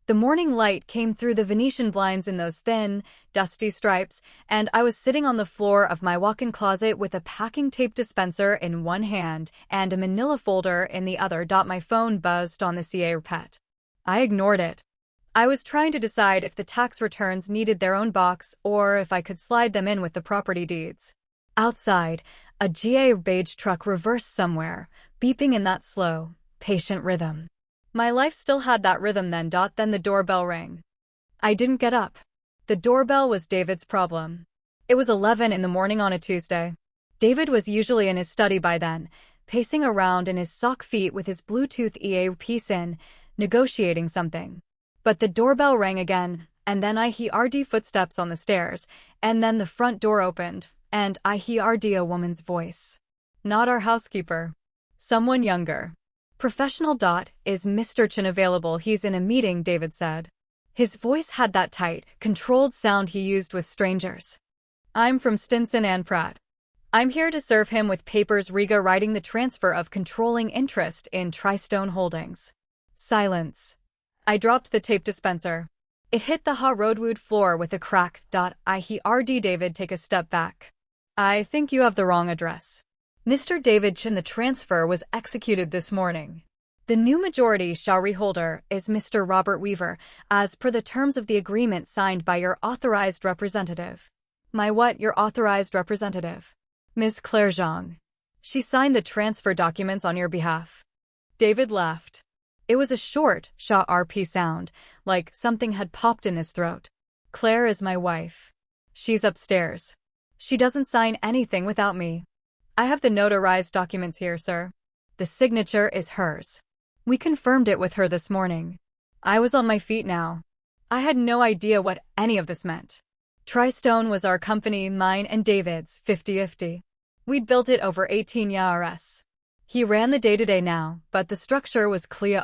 The morning light came through the Venetian blinds in those thin, dusty stripes, and I was sitting on the floor of my walk-in closet with a packing tape dispenser in one hand and a manila folder in the other. My phone buzzed on the CA pet. I ignored it. I was trying to decide if the tax returns needed their own box or if I could slide them in with the property deeds. Outside, a GA beige truck reversed somewhere, beeping in that slow, patient rhythm. My life still had that rhythm then. Then the doorbell rang. I didn't get up. The doorbell was David's problem. It was 11 in the morning on a Tuesday. David was usually in his study by then, pacing around in his sock feet with his Bluetooth earpiece in, negotiating something. But the doorbell rang again, and then I heard footsteps on the stairs, and then the front door opened, and I heard a woman's voice. Not our housekeeper. Someone younger. Professional. Is Mr. Chin available? He's in a meeting, David said. His voice had that tight, controlled sound he used with strangers. I'm from Stinson and Pratt. I'm here to serve him with papers regarding the transfer of controlling interest in Tristone Holdings. Silence. I dropped the tape dispenser. It hit the hardwood floor with a crack. I heard David take a step back. I think you have the wrong address. Mr. David Chin, the transfer was executed this morning. The new majority shareholder is Mr. Robert Weaver, as per the terms of the agreement signed by your authorized representative. My what? Your authorized representative? Ms. Claire Zhang. She signed the transfer documents on your behalf. David laughed. It was a short, sharp sound, like something had popped in his throat. Claire is my wife. She's upstairs. She doesn't sign anything without me. I have the notarized documents here, sir. The signature is hers. We confirmed it with her this morning. I was on my feet now. I had no idea what any of this meant. Tristone was our company, mine and David's, 50-50. We'd built it over 18 years. He ran the day-to-day now, but the structure was clear.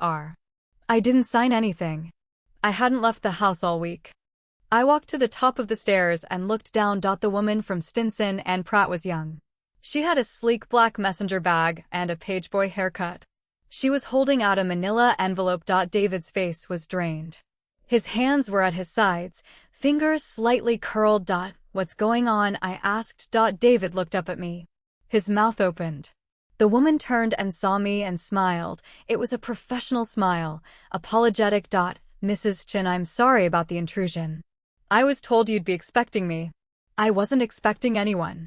I didn't sign anything. I hadn't left the house all week. I walked to the top of the stairs and looked down. The woman from Stinson and Pratt was young. She had a sleek black messenger bag and a pageboy haircut. She was holding out a manila envelope. David's face was drained. His hands were at his sides, fingers slightly curled. What's going on? I asked. David looked up at me. His mouth opened. The woman turned and saw me and smiled. It was a professional smile, apologetic. Mrs. Chin, I'm sorry about the intrusion. I was told you'd be expecting me. I wasn't expecting anyone.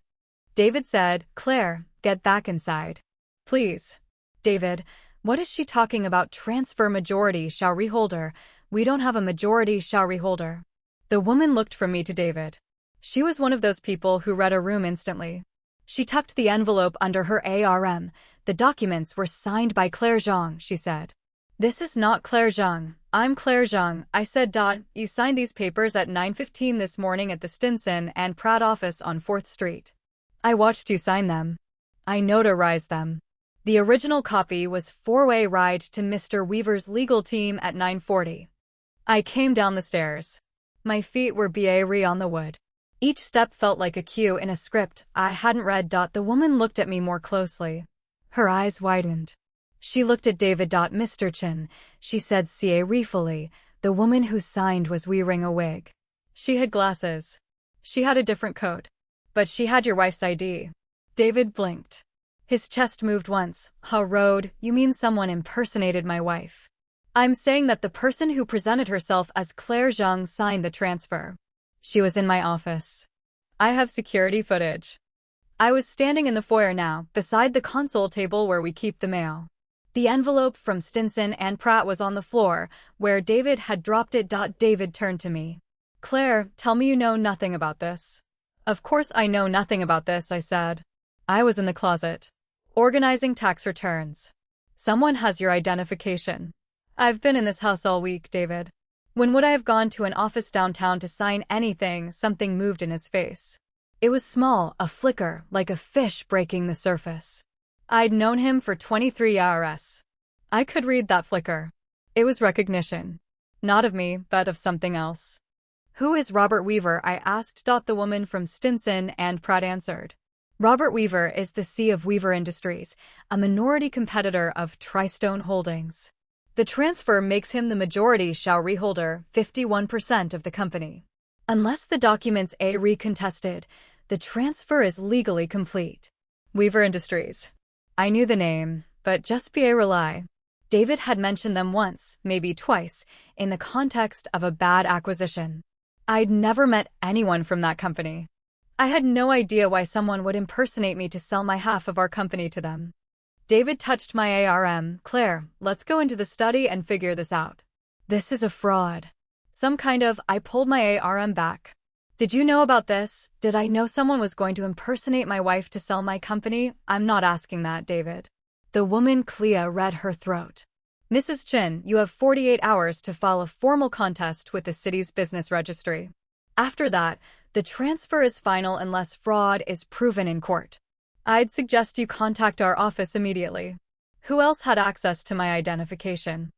David said, Claire, get back inside. Please. David, what is she talking about? Transfer majority shareholder. We don't have a majority shareholder. The woman looked from me to David. She was one of those people who read a room instantly. She tucked the envelope under her arm. The documents were signed by Claire Zhang, she said. This is not Claire Zhang. I'm Claire Zhang, I said. You signed these papers at 9:15 this morning at the Stinson and Pratt office on 4th Street. I watched you sign them. I notarized them. The original copy was four-way ride to Mr. Weaver's legal team at 9:40. I came down the stairs. My feet were bare on the wood. Each step felt like a cue in a script I hadn't read. The woman looked at me more closely. Her eyes widened. She looked at David. Mr. Chin, she said seriously. The woman who signed was wearing a wig. She had glasses. She had a different coat. But she had your wife's ID. David blinked. His chest moved once. Road, you mean someone impersonated my wife? I'm saying that the person who presented herself as Claire Zhang signed the transfer. She was in my office. I have security footage. I was standing in the foyer now, beside the console table where we keep the mail. The envelope from Stinson and Pratt was on the floor, where David had dropped it. David turned to me. Claire, tell me you know nothing about this. Of course I know nothing about this, I said. I was in the closet. Organizing tax returns. Someone has your identification. I've been in this house all week, David. When would I have gone to an office downtown to sign anything? Something moved in his face. It was small, a flicker, like a fish breaking the surface. I'd known him for 23 years. I could read that flicker. It was recognition. Not of me, but of something else. Who is Robert Weaver? I asked. The woman from Stinson and Pratt answered. Robert Weaver is the C of Weaver Industries, a minority competitor of Tristone Holdings. The transfer makes him the majority shareholder, 51% of the company. Unless the documents are recontested, the transfer is legally complete. Weaver Industries. I knew the name, but just via rely. David had mentioned them once, maybe twice, in the context of a bad acquisition. I'd never met anyone from that company. I had no idea why someone would impersonate me to sell my half of our company to them. David touched my arm. Claire, let's go into the study and figure this out. This is a fraud. I pulled my arm back. Did you know about this? Did I know someone was going to impersonate my wife to sell my company? I'm not asking that, David. The woman Clea read her throat. Mrs. Chin, you have 48 hours to file a formal contest with the city's business registry. After that, the transfer is final unless fraud is proven in court. I'd suggest you contact our office immediately. Who else had access to my identification?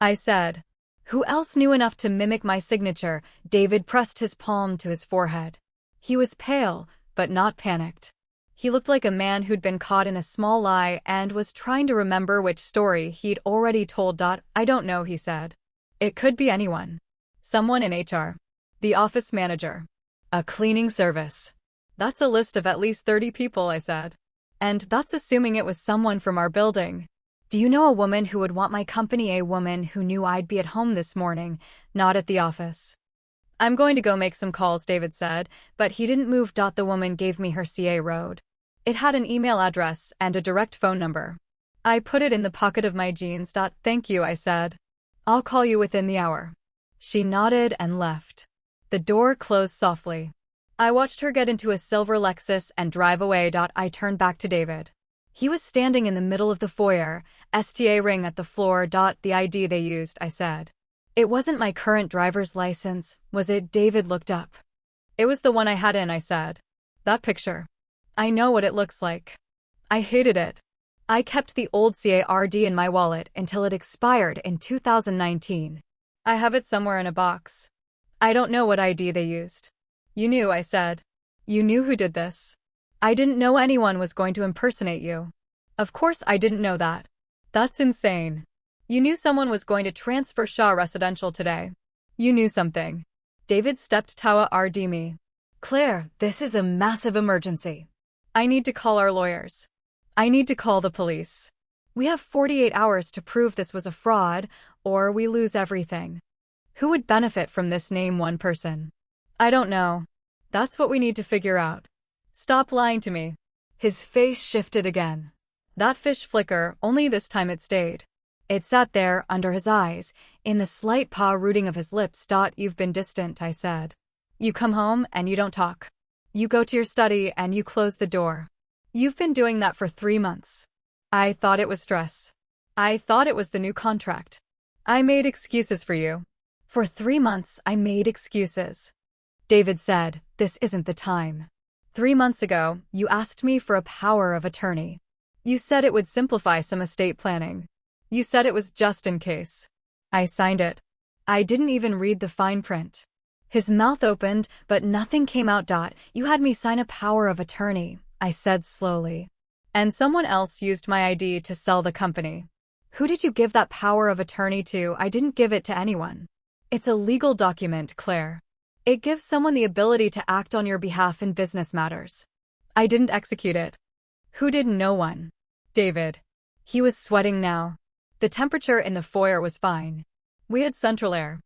I said. Who else knew enough to mimic my signature? David pressed his palm to his forehead. He was pale, but not panicked. He looked like a man who'd been caught in a small lie and was trying to remember which story he'd already told. I don't know, he said. It could be anyone. Someone in HR. The office manager. A cleaning service. That's a list of at least 30 people, I said. And that's assuming it was someone from our building. Do you know a woman who would want my company? A woman who knew I'd be at home this morning, not at the office. I'm going to go make some calls, David said, but he didn't move. The woman gave me her CA road. It had an email address and a direct phone number. I put it in the pocket of my jeans. Thank you, I said. I'll call you within the hour. She nodded and left. The door closed softly. I watched her get into a silver Lexus and drive away. I turned back to David. He was standing in the middle of the foyer, STA ring at the floor. The ID they used, I said. It wasn't my current driver's license, was it? David looked up. It was the one I had in, I said. That picture. I know what it looks like. I hated it. I kept the old CARD in my wallet until it expired in 2019. I have it somewhere in a box. I don't know what ID they used. You knew, I said. You knew who did this. I didn't know anyone was going to impersonate you. Of course I didn't know that. That's insane. You knew someone was going to transfer Shaw Residential today. You knew something. David stepped toward me. Claire, this is a massive emergency. I need to call our lawyers. I need to call the police. We have 48 hours to prove this was a fraud, or we lose everything. Who would benefit from this? Name one person. I don't know. That's what we need to figure out. Stop lying to me. His face shifted again. That fish flicker, only this time it stayed. It sat there, under his eyes, in the slight paw rooting of his lips. You've been distant, I said. You come home and you don't talk. You go to your study and you close the door. You've been doing that for 3 months. I thought it was stress. I thought it was the new contract. I made excuses for you. For 3 months I made excuses. David said, this isn't the time. 3 months ago, you asked me for a power of attorney. You said it would simplify some estate planning. You said it was just in case. I signed it. I didn't even read the fine print. His mouth opened, but nothing came out. You had me sign a power of attorney, I said slowly. And someone else used my ID to sell the company. Who did you give that power of attorney to? I didn't give it to anyone. It's a legal document, Claire. It gives someone the ability to act on your behalf in business matters. I didn't execute it. Who did? No one. David. He was sweating now. The temperature in the foyer was fine. We had central air.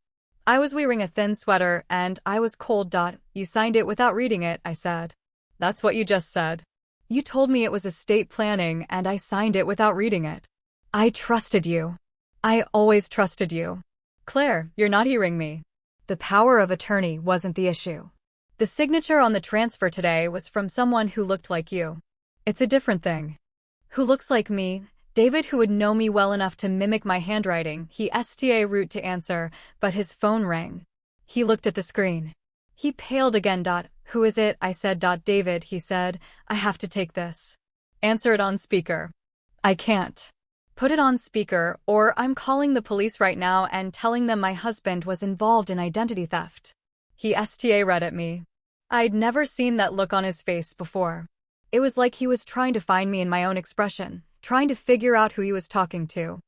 I was wearing a thin sweater and I was cold. You signed it without reading it, I said. That's what you just said. You told me it was estate planning and I signed it without reading it. I trusted you. I always trusted you. Claire, you're not hearing me. The power of attorney wasn't the issue. The signature on the transfer today was from someone who looked like you. It's a different thing. Who looks like me? David, who would know me well enough to mimic my handwriting. He sta route to answer, but his phone rang. He looked at the screen. He paled again. Who is it? I said. David, he said. I have to take this. Answer it on speaker. I can't. Put it on speaker, or I'm calling the police right now and telling them my husband was involved in identity theft. He sta read at me. I'd never seen that look on his face before. It was like he was trying to find me in my own expression, trying to figure out who he was talking to.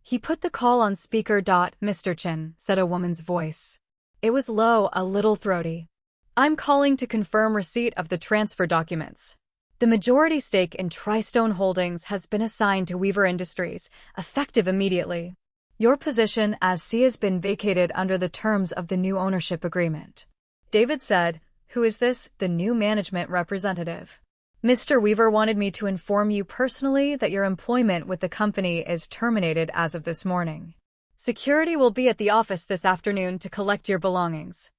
He put the call on speaker. Mr. Chin, said a woman's voice. It was low, a little throaty. I'm calling to confirm receipt of the transfer documents. The majority stake in Tristone Holdings has been assigned to Weaver Industries, effective immediately. Your position as C has been vacated under the terms of the new ownership agreement. David said, Who is this? The new management representative. Mr. Weaver wanted me to inform you personally that your employment with the company is terminated as of this morning. Security will be at the office this afternoon to collect your belongings.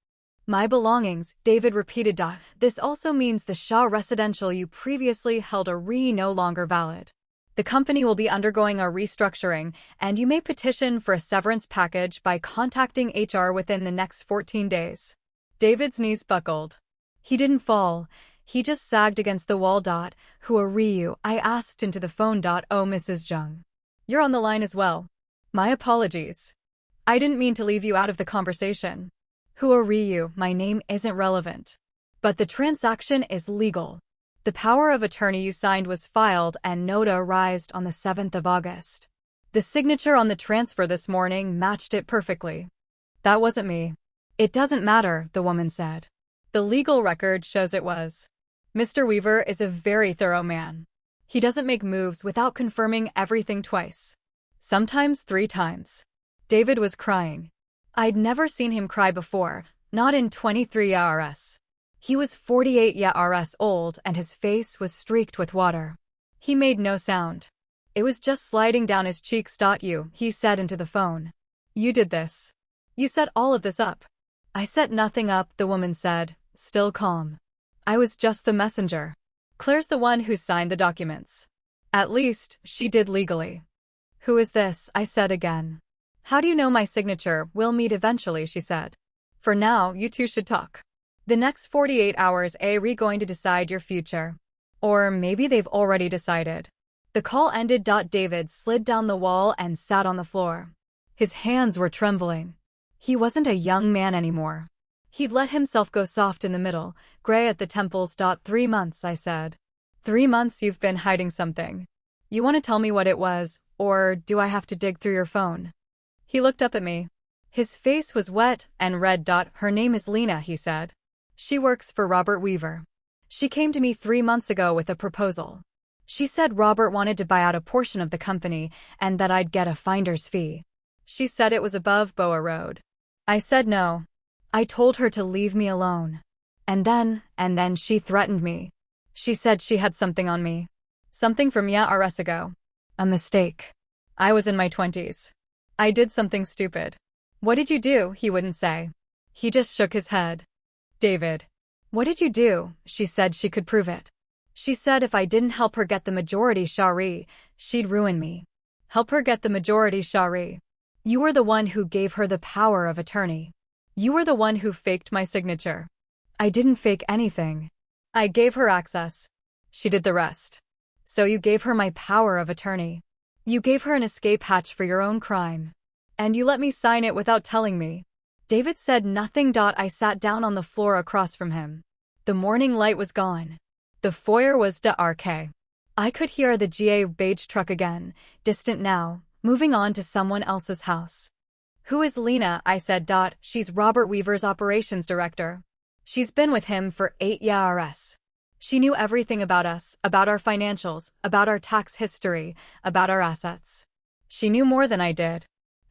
My belongings, David repeated. This also means the Shaw residential you previously held are no longer valid. The company will be undergoing a restructuring, and you may petition for a severance package by contacting HR within the next 14 days. David's knees buckled. He didn't fall. He just sagged against the wall. Who are you? I asked into the phone. Oh, Mrs. Jung. You're on the line as well. My apologies. I didn't mean to leave you out of the conversation. Who are you? My name isn't relevant. But the transaction is legal. The power of attorney you signed was filed and notarized on the 7th of August. The signature on the transfer this morning matched it perfectly. That wasn't me. It doesn't matter, the woman said. The legal record shows it was. Mr. Weaver is a very thorough man. He doesn't make moves without confirming everything twice. Sometimes 3 times. David was crying. I'd never seen him cry before, not in 23 years. He was 48 years old and his face was streaked with water. He made no sound. It was just sliding down his cheeks. He said into the phone. You did this. You set all of this up. I set nothing up, the woman said, still calm. I was just the messenger. Claire's the one who signed the documents. At least, she did legally. Who is this? I said again. How do you know my signature? We'll meet eventually, she said. For now, you two should talk. The next 48 hours are going to decide your future. Or maybe they've already decided. The call ended. David slid down the wall and sat on the floor. His hands were trembling. He wasn't a young man anymore. He'd let himself go soft in the middle, gray at the temples. 3 months, I said. 3 months you've been hiding something. You want to tell me what it was, or do I have to dig through your phone? He looked up at me. His face was wet and red. Her name is Lena, he said. She works for Robert Weaver. She came to me 3 months ago with a proposal. She said Robert wanted to buy out a portion of the company and that I'd get a finder's fee. She said it was above Boa Road. I said no. I told her to leave me alone. And then she threatened me. She said she had something on me. Something from years ago. A mistake. I was in my 20s. I did something stupid. What did you do? He wouldn't say. He just shook his head. David. What did you do? She said she could prove it. She said if I didn't help her get the majority share, she'd ruin me. Help her get the majority share. You were the one who gave her the power of attorney. You were the one who faked my signature. I didn't fake anything. I gave her access. She did the rest. So you gave her my power of attorney. You gave her an escape hatch for your own crime. And you let me sign it without telling me. David said nothing. I sat down on the floor across from him. The morning light was gone. The foyer was dark. I could hear the GA beige truck again, distant now, moving on to someone else's house. Who is Lena? I said. She's Robert Weaver's operations director. She's been with him for 8 years. She knew everything about us, about our financials, about our tax history, about our assets. She knew more than I did.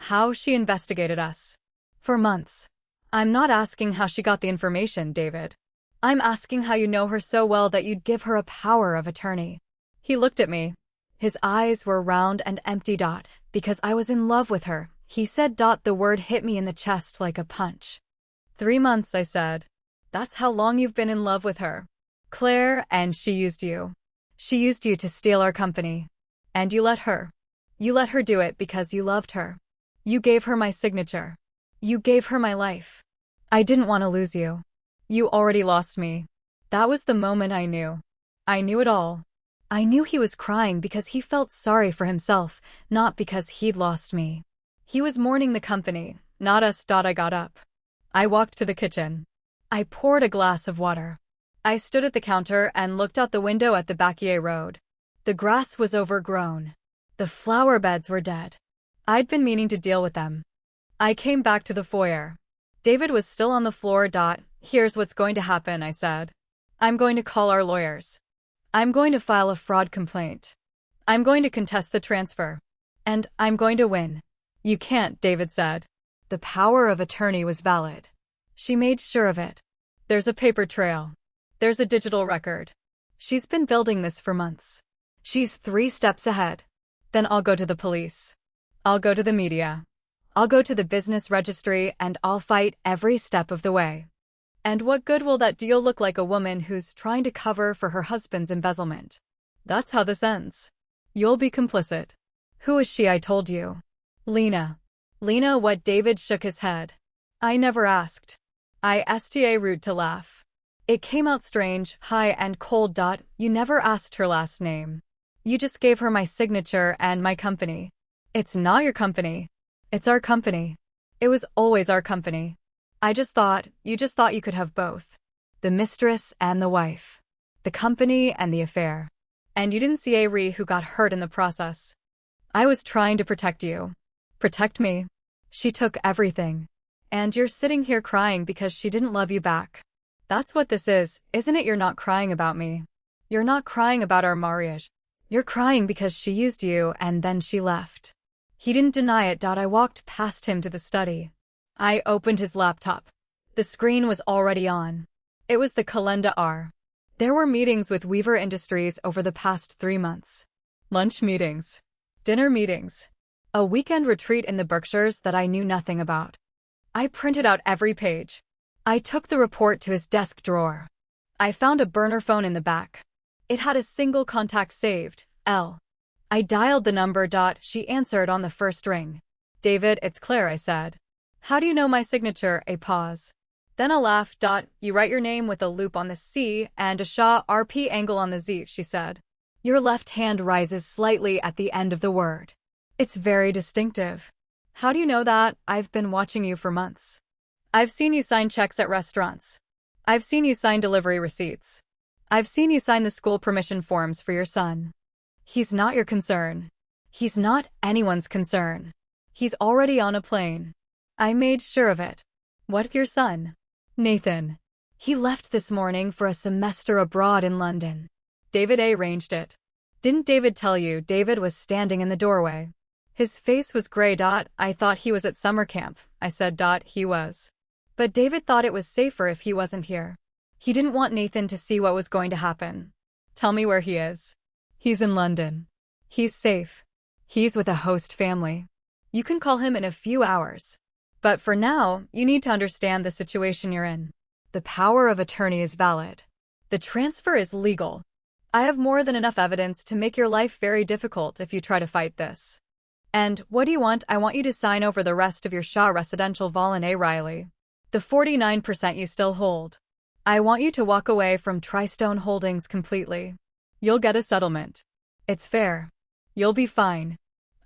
How she investigated us. For months. I'm not asking how she got the information, David. I'm asking how you know her so well that you'd give her a power of attorney. He looked at me. His eyes were round and empty. Because I was in love with her, he said. The word hit me in the chest like a punch. 3 months, I said. That's how long you've been in love with her. Claire, and she used you. She used you to steal our company. And you let her. You let her do it because you loved her. You gave her my signature. You gave her my life. I didn't want to lose you. You already lost me. That was the moment I knew. I knew it all. I knew he was crying because he felt sorry for himself, not because he'd lost me. He was mourning the company, not us. I got up. I walked to the kitchen. I poured a glass of water. I stood at the counter and looked out the window at the Bacquier Road. The grass was overgrown. The flower beds were dead. I'd been meaning to deal with them. I came back to the foyer. David was still on the floor. Here's what's going to happen, I said. I'm going to call our lawyers. I'm going to file a fraud complaint. I'm going to contest the transfer. And I'm going to win. You can't, David said. The power of attorney was valid. She made sure of it. There's a paper trail. There's a digital record. She's been building this for months. She's 3 steps ahead. Then I'll go to the police. I'll go to the media. I'll go to the business registry and I'll fight every step of the way. And what good will that deal look like a woman who's trying to cover for her husband's embezzlement? That's how this ends. You'll be complicit. Who is she? I told you. Lena. Lena, what? David shook his head. I never asked. I sta rude to laugh. It came out strange, high and cold. You never asked her last name. You just gave her my signature and my company. It's not your company. It's our company. It was always our company. You just thought you could have both. The mistress and the wife. The company and the affair. And you didn't see Ari, who got hurt in the process. I was trying to protect you. Protect me. She took everything. And you're sitting here crying because she didn't love you back. That's what this is, isn't it? You're not crying about me. You're not crying about our marriage. You're crying because she used you and then she left. He didn't deny it. I walked past him to the study. I opened his laptop. The screen was already on. It was the calendar. There were meetings with Weaver Industries over the past 3 months. Lunch meetings. Dinner meetings. A weekend retreat in the Berkshires that I knew nothing about. I printed out every page. I took the report to his desk drawer. I found a burner phone in the back. It had a single contact saved, L. I dialed the number. She answered on the first ring. David, it's Claire, I said. How do you know my signature? A pause. Then a laugh. You write your name with a loop on the C and a #RP angle on the Z, she said. Your left hand rises slightly at the end of the word. It's very distinctive. How do you know that? I've been watching you for months. I've seen you sign checks at restaurants. I've seen you sign delivery receipts. I've seen you sign the school permission forms for your son. He's not your concern. He's not anyone's concern. He's already on a plane. I made sure of it. What, your son? Nathan. He left this morning for a semester abroad in London. David arranged it. Didn't David tell you? David was standing in the doorway. His face was gray. I thought he was at summer camp, I said. He was. But David thought it was safer if he wasn't here. He didn't want Nathan to see what was going to happen. Tell me where he is. He's in London. He's safe. He's with a host family. You can call him in a few hours. But for now, you need to understand the situation you're in. The power of attorney is valid. The transfer is legal. I have more than enough evidence to make your life very difficult if you try to fight this. And what do you want? I want you to sign over the rest of your Shaw Residential Vol in A. Riley. The 49% you still hold. I want you to walk away from Tristone Holdings completely. You'll get a settlement. It's fair. You'll be fine.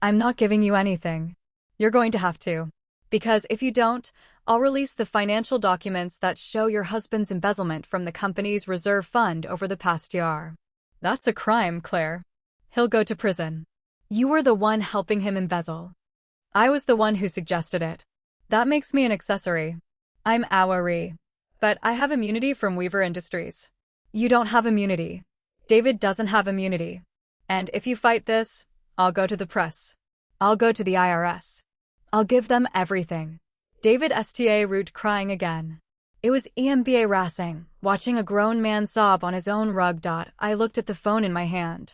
I'm not giving you anything. You're going to have to. Because if you don't, I'll release the financial documents that show your husband's embezzlement from the company's reserve fund over the past year. That's a crime, Claire. He'll go to prison. You were the one helping him embezzle. I was the one who suggested it. That makes me an accessory. I'm Awari. But I have immunity from Weaver Industries. You don't have immunity. David doesn't have immunity. And if you fight this, I'll go to the press. I'll go to the IRS. I'll give them everything. David sta root crying again. It was embarrassing, watching a grown man sob on his own rug. I looked at the phone in my hand.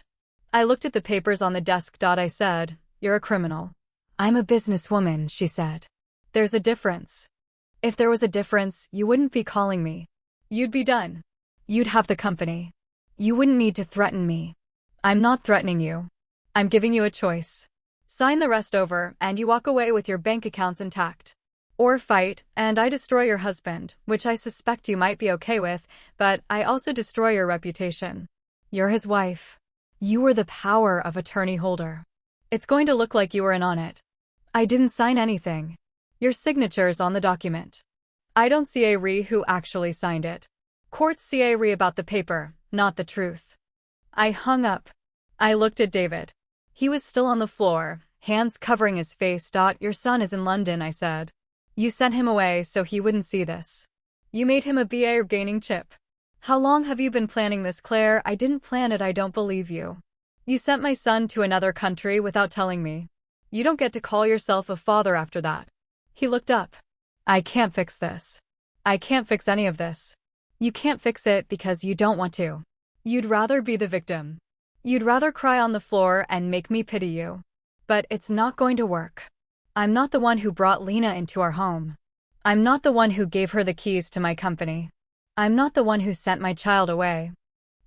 I looked at the papers on the desk. I said, you're a criminal. I'm a businesswoman, she said. There's a difference. If there was a difference, you wouldn't be calling me. You'd be done. You'd have the company. You wouldn't need to threaten me. I'm not threatening you. I'm giving you a choice. Sign the rest over, and you walk away with your bank accounts intact. Or fight, and I destroy your husband, which I suspect you might be okay with, but I also destroy your reputation. You're his wife. You were the power of attorney holder. It's going to look like you were in on it. I didn't sign anything. Your signature's on the document. I don't see a re who actually signed it. Courts see a re about the paper, not the truth. I hung up. I looked at David. He was still on the floor, hands covering his face. Your son is in London, I said. You sent him away so he wouldn't see this. You made him a BA or gaining chip. How long have you been planning this, Claire? I didn't plan it, I don't believe you. You sent my son to another country without telling me. You don't get to call yourself a father after that. He looked up. I can't fix this. I can't fix any of this. You can't fix it because you don't want to. You'd rather be the victim. You'd rather cry on the floor and make me pity you. But it's not going to work. I'm not the one who brought Lena into our home. I'm not the one who gave her the keys to my company. I'm not the one who sent my child away.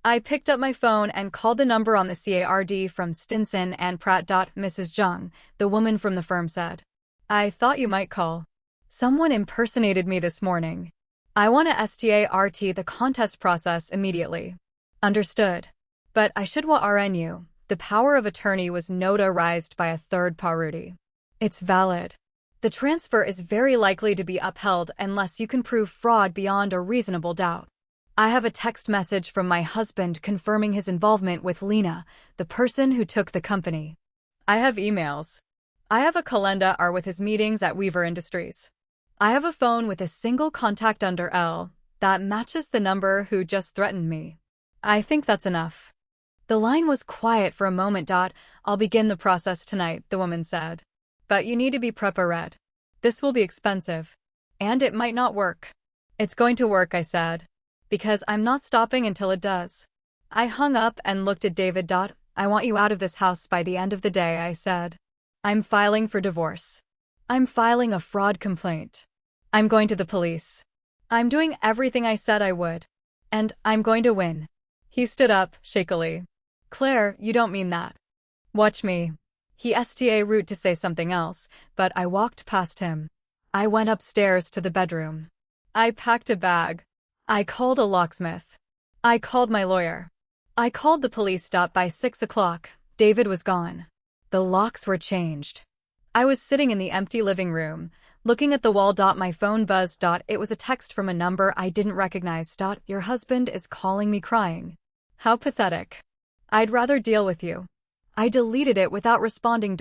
I picked up my phone and called the number on the CARD from Stinson and Pratt. Mrs. Zhang, the woman from the firm said. I thought you might call. Someone impersonated me this morning. I want to start the contest process immediately. Understood. But I should warn you, the power of attorney was notarized by a third party. It's valid. The transfer is very likely to be upheld unless you can prove fraud beyond a reasonable doubt. I have a text message from my husband confirming his involvement with Lena, the person who took the company. I have emails. I have a calendar with his meetings at Weaver Industries. I have a phone with a single contact under L that matches the number who just threatened me. I think that's enough. The line was quiet for a moment. I'll begin the process tonight, the woman said. But you need to be prepared. This will be expensive. And it might not work. It's going to work, I said. Because I'm not stopping until it does. I hung up and looked at David. I want you out of this house by the end of the day, I said. I'm filing for divorce. I'm filing a fraud complaint. I'm going to the police. I'm doing everything I said I would. And I'm going to win. He stood up, shakily. Claire, you don't mean that. Watch me. He sta rude to say something else, but I walked past him. I went upstairs to the bedroom. I packed a bag. I called a locksmith. I called my lawyer. I called the police. By 6 o'clock, David was gone. The locks were changed. I was sitting in the empty living room, looking at the wall. My phone buzzed. It was a text from a number I didn't recognize. Your husband is calling me crying. How pathetic. I'd rather deal with you. I deleted it without responding.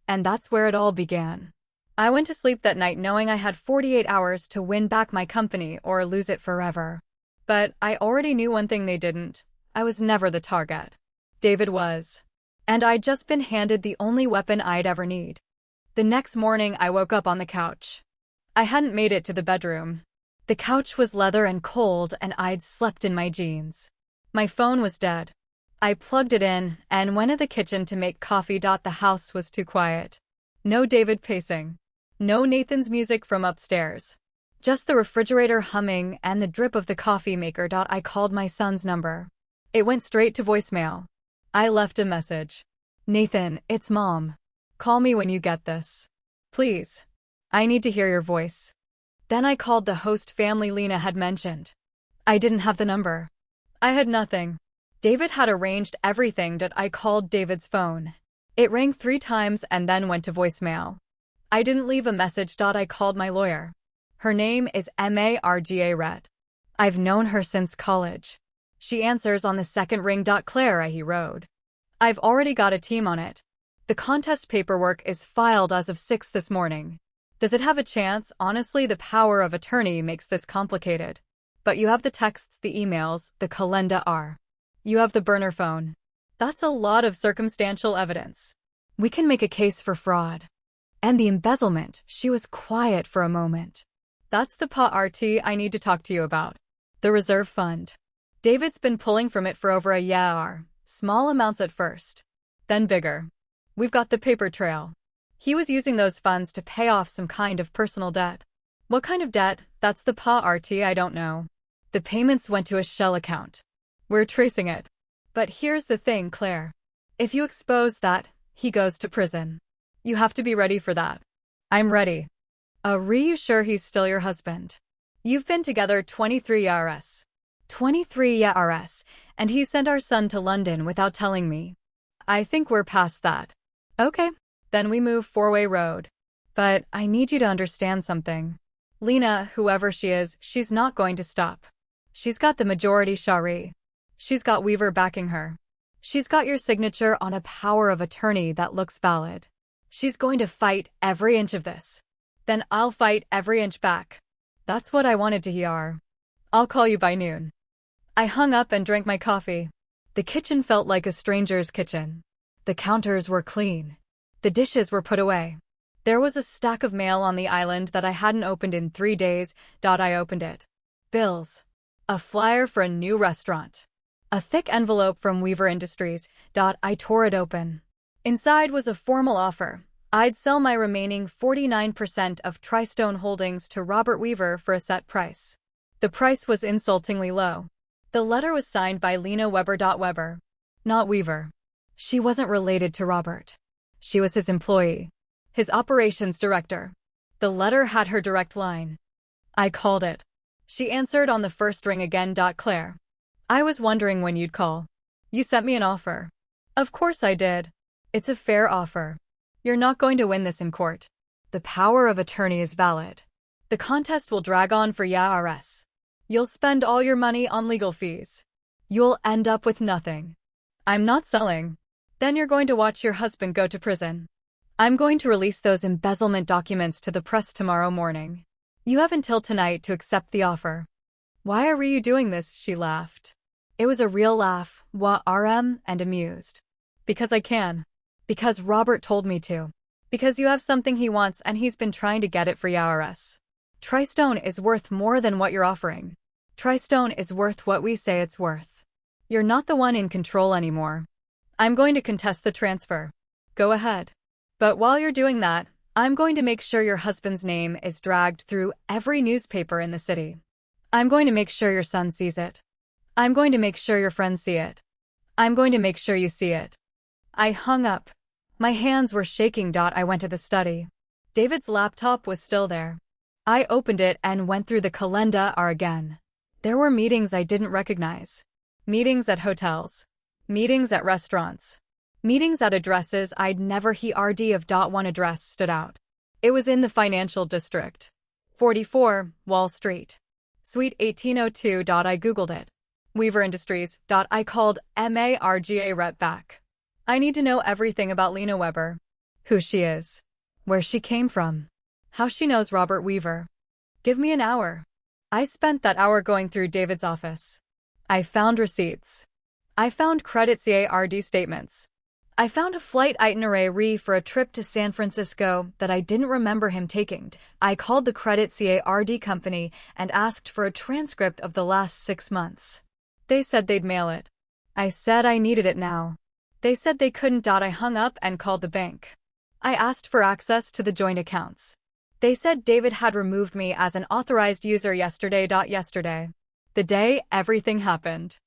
And that's where it all began. I went to sleep that night knowing I had 48 hours to win back my company or lose it forever. But I already knew one thing they didn't. I was never the target. David was. And I'd just been handed the only weapon I'd ever need. The next morning I woke up on the couch. I hadn't made it to the bedroom. The couch was leather and cold and I'd slept in my jeans. My phone was dead. I plugged it in and went to the kitchen to make coffee. The house was too quiet. No David pacing. No Nathan's music from upstairs. Just the refrigerator humming and the drip of the coffee maker. I called my son's number. It went straight to voicemail. I left a message. Nathan, it's Mom. Call me when you get this. Please. I need to hear your voice. Then I called the host family Lena had mentioned. I didn't have the number. I had nothing. David had arranged everything. I called David's phone. It rang 3 times and then went to voicemail. I didn't leave a message. I called my lawyer. Her name is Marga Rett. I've known her since college. She answers on the second ring. Claire, he wrote. I've already got a team on it. The contest paperwork is filed as of 6 this morning. Does it have a chance? Honestly, the power of attorney makes this complicated. But you have the texts, the emails, the calendar. You have the burner phone. That's a lot of circumstantial evidence. We can make a case for fraud. And the embezzlement. She was quiet for a moment. That's the part I need to talk to you about. The reserve fund. David's been pulling from it for over a year. Small amounts at first. Then bigger. We've got the paper trail. He was using those funds to pay off some kind of personal debt. What kind of debt? That's the part I don't know. The payments went to a shell account. We're tracing it. But here's the thing, Claire. If you expose that, he goes to prison. You have to be ready for that. I'm ready. Are you sure he's still your husband? You've been together 23 years. 23 years, and he sent our son to London without telling me. I think we're past that. Okay, then we move 4-way road. But I need you to understand something. Lena, whoever she is, she's not going to stop. She's got the majority share. She's got Weaver backing her. She's got your signature on a power of attorney that looks valid. She's going to fight every inch of this. Then I'll fight every inch back. That's what I wanted to hear. I'll call you by noon. I hung up and drank my coffee. The kitchen felt like a stranger's kitchen. The counters were clean. The dishes were put away. There was a stack of mail on the island that I hadn't opened in 3 days. I opened it. Bills. A flyer for a new restaurant. A thick envelope from Weaver Industries. I tore it open. Inside was a formal offer. I'd sell my remaining 49% of Tristone Holdings to Robert Weaver for a set price. The price was insultingly low. The letter was signed by Lena Weber. Weber. Not Weaver. She wasn't related to Robert. She was his employee. His operations director. The letter had her direct line. I called it. She answered on the first ring again. Claire. I was wondering when you'd call. You sent me an offer. Of course I did. It's a fair offer. You're not going to win this in court. The power of attorney is valid. The contest will drag on for years. You'll spend all your money on legal fees. You'll end up with nothing. I'm not selling. Then you're going to watch your husband go to prison. I'm going to release those embezzlement documents to the press tomorrow morning. You have until tonight to accept the offer. Why are you doing this? She laughed. It was a real laugh, and amused. Because I can. Because Robert told me to. Because you have something he wants and he's been trying to get it for years. Tristone is worth more than what you're offering. Tristone is worth what we say it's worth. You're not the one in control anymore. I'm going to contest the transfer. Go ahead. But while you're doing that, I'm going to make sure your husband's name is dragged through every newspaper in the city. I'm going to make sure your son sees it. I'm going to make sure your friends see it. I'm going to make sure you see it. I hung up. My hands were shaking. I went to the study. David's laptop was still there. I opened it and went through the calendar again. There were meetings I didn't recognize. Meetings at hotels. Meetings at restaurants. Meetings at addresses I'd never heard of. One address stood out. It was in the financial district. 44, Wall Street. Suite 1802. I googled it. Weaver Industries. I called MARGA rep back. I need to know everything about Lena Weber. Who she is. Where she came from. How she knows Robert Weaver. Give me an hour. I spent that hour going through David's office. I found receipts. I found credit card statements. I found a flight itinerary for a trip to San Francisco that I didn't remember him taking. I called the credit card company and asked for a transcript of the last 6 months. They said they'd mail it. I said I needed it now. They said they couldn't. I hung up and called the bank. I asked for access to the joint accounts. They said David had removed me as an authorized user yesterday. The day everything happened.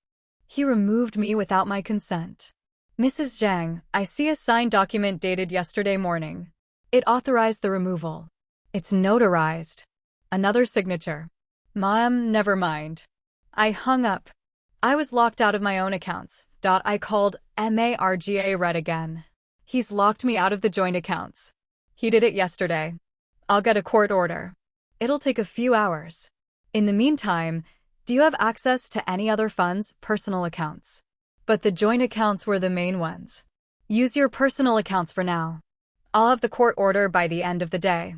He removed me without my consent. Mrs. Zhang, I see a signed document dated yesterday morning. It authorized the removal. It's notarized. Another signature. Mom, never mind. I hung up. I was locked out of my own accounts. I called MARGA red again. He's locked me out of the joint accounts. He did it yesterday. I'll get a court order. It'll take a few hours. In the meantime, do you have access to any other funds, personal accounts? But the joint accounts were the main ones. Use your personal accounts for now. I'll have the court order by the end of the day.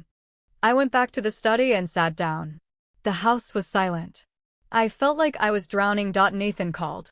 I went back to the study and sat down. The house was silent. I felt like I was drowning. Nathan called.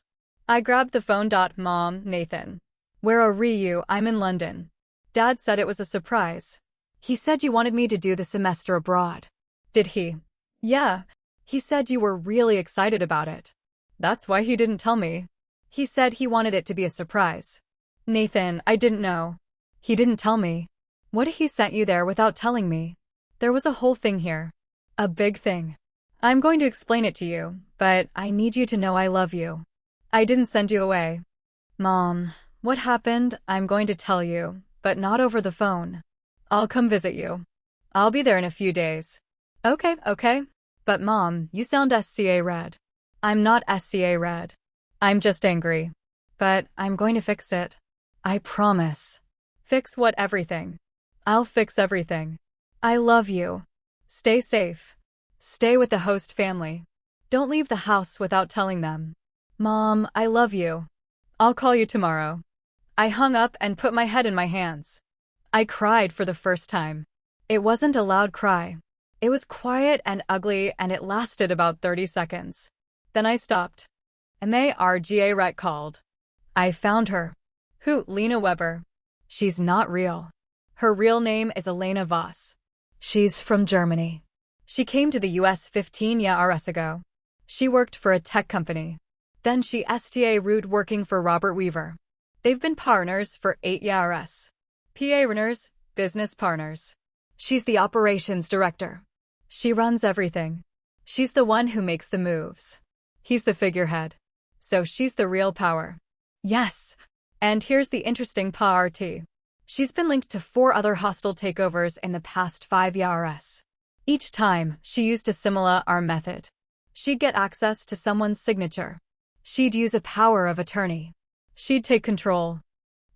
I grabbed the phone. Mom, Nathan. Where are you? I'm in London. Dad said it was a surprise. He said you wanted me to do the semester abroad. Did he? Yeah. He said you were really excited about it. That's why he didn't tell me. He said he wanted it to be a surprise. Nathan, I didn't know. He didn't tell me. What if he sent you there without telling me? There was a whole thing here. A big thing. I'm going to explain it to you, but I need you to know I love you. I didn't send you away. Mom, what happened? I'm going to tell you, but not over the phone. I'll come visit you. I'll be there in a few days. Okay. But Mom, you sound SCA red. I'm not SCA red. I'm just angry. But I'm going to fix it. I promise. Fix what? Everything. I'll fix everything. I love you. Stay safe. Stay with the host family. Don't leave the house without telling them. Mom, I love you. I'll call you tomorrow. I hung up and put my head in my hands. I cried for the first time. It wasn't a loud cry. It was quiet and ugly, and it lasted about 30 seconds. Then I stopped. Marga Rett called. I found her. Who? Lena Weber. She's not real. Her real name is Elena Voss. She's from Germany. She came to the US 15 years ago. She worked for a tech company. Then she started working for Robert Weaver. They've been partners for 8 years. Partners, business partners. She's the operations director. She runs everything. She's the one who makes the moves. He's the figurehead. So she's the real power. Yes. And here's the interesting part. She's been linked to 4 other hostile takeovers in the past 5 years. Each time, she used a similar method. She'd get access to someone's signature. She'd use a power of attorney. She'd take control.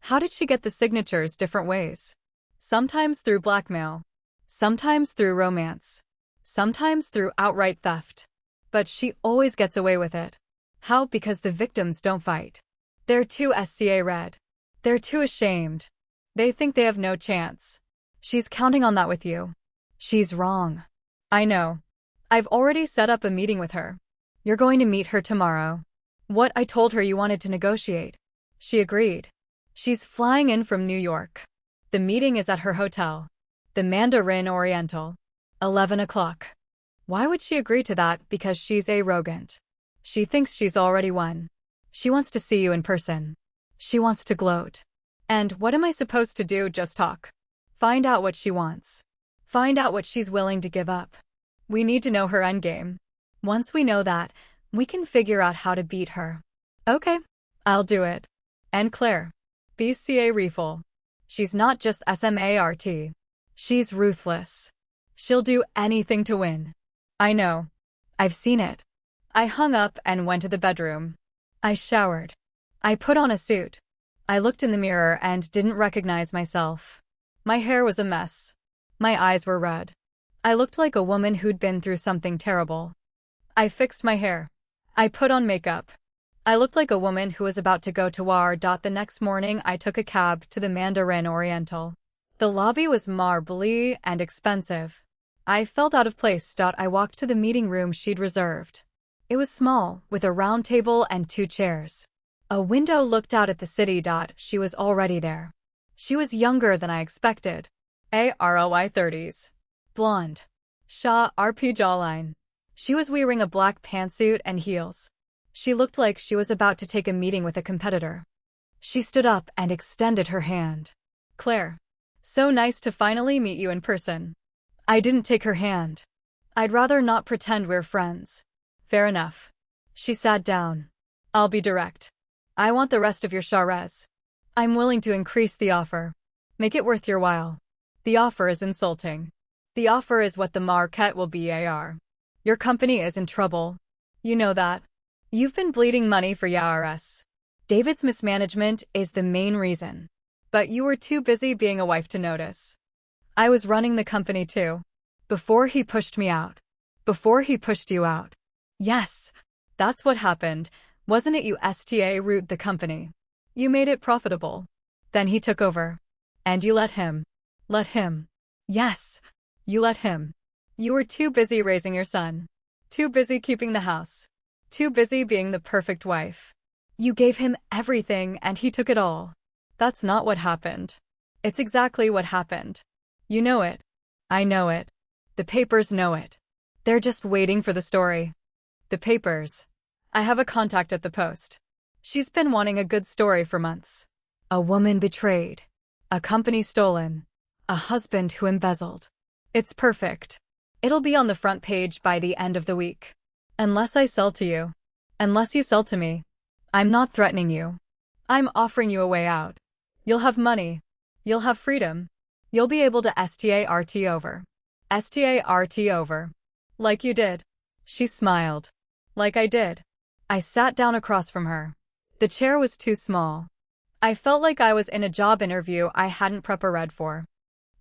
How did she get the signatures? Different ways. Sometimes through blackmail. Sometimes through romance. Sometimes through outright theft. But she always gets away with it. How? Because the victims don't fight. They're too scared. They're too ashamed. They think they have no chance. She's counting on that with you. She's wrong. I know. I've already set up a meeting with her. You're going to meet her tomorrow. What? I told her you wanted to negotiate. She agreed. She's flying in from New York. The meeting is at her hotel. The Mandarin Oriental. 11 o'clock. Why would she agree to that? Because she's arrogant. She thinks she's already won. She wants to see you in person. She wants to gloat. And what am I supposed to do? Just talk. Find out what she wants. Find out what she's willing to give up. We need to know her endgame. Once we know that, we can figure out how to beat her. Okay, I'll do it. And Claire. BCA Reefel. She's not just smart. She's ruthless. She'll do anything to win. I know. I've seen it. I hung up and went to the bedroom. I showered. I put on a suit. I looked in the mirror and didn't recognize myself. My hair was a mess. My eyes were red. I looked like a woman who'd been through something terrible. I fixed my hair. I put on makeup. I looked like a woman who was about to go to war. The next morning I took a cab to the Mandarin Oriental. The lobby was marbly and expensive. I felt out of place. I walked to the meeting room she'd reserved. It was small, with a round table and 2 chairs. A window looked out at the city. She was already there. She was younger than I expected. Early 30s. Blonde. RP jawline. She was wearing a black pantsuit and heels. She looked like she was about to take a meeting with a competitor. She stood up and extended her hand. Claire. So nice to finally meet you in person. I didn't take her hand. I'd rather not pretend we're friends. Fair enough. She sat down. I'll be direct. I want the rest of your shares. I'm willing to increase the offer. Make it worth your while. The offer is insulting. The offer is what the market will bar. Your company is in trouble. You know that. You've been bleeding money for years. David's mismanagement is the main reason. But you were too busy being a wife to notice. I was running the company too. Before he pushed me out. Before he pushed you out. Yes. That's what happened. Wasn't it? You root the company. You made it profitable. Then he took over. And you let him. Let him. Yes. You let him. You were too busy raising your son. Too busy keeping the house. Too busy being the perfect wife. You gave him everything and he took it all. That's not what happened. It's exactly what happened. You know it. I know it. The papers know it. They're just waiting for the story. The papers. I have a contact at the Post. She's been wanting a good story for months. A woman betrayed. A company stolen. A husband who embezzled. It's perfect. It'll be on the front page by the end of the week. Unless I sell to you. Unless you sell to me. I'm not threatening you. I'm offering you a way out. You'll have money. You'll have freedom. You'll be able to start over. Start over. Like you did. She smiled. Like I did. I sat down across from her. The chair was too small. I felt like I was in a job interview I hadn't prepared for.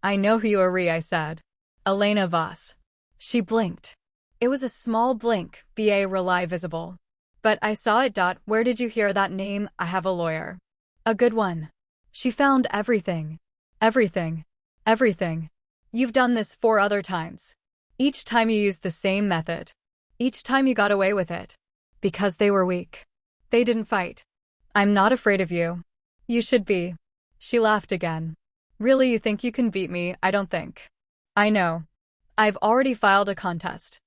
I know who you are, I said. Elena Voss. She blinked. It was a small blink, really visible. But I saw it. Where did you hear that name? I have a lawyer. A good one. She found everything. Everything. Everything. You've done this 4 other times. Each time you used the same method. Each time you got away with it. Because they were weak. They didn't fight. I'm not afraid of you. You should be. She laughed again. Really, you think you can beat me? I don't think. I know. I've already filed a contest.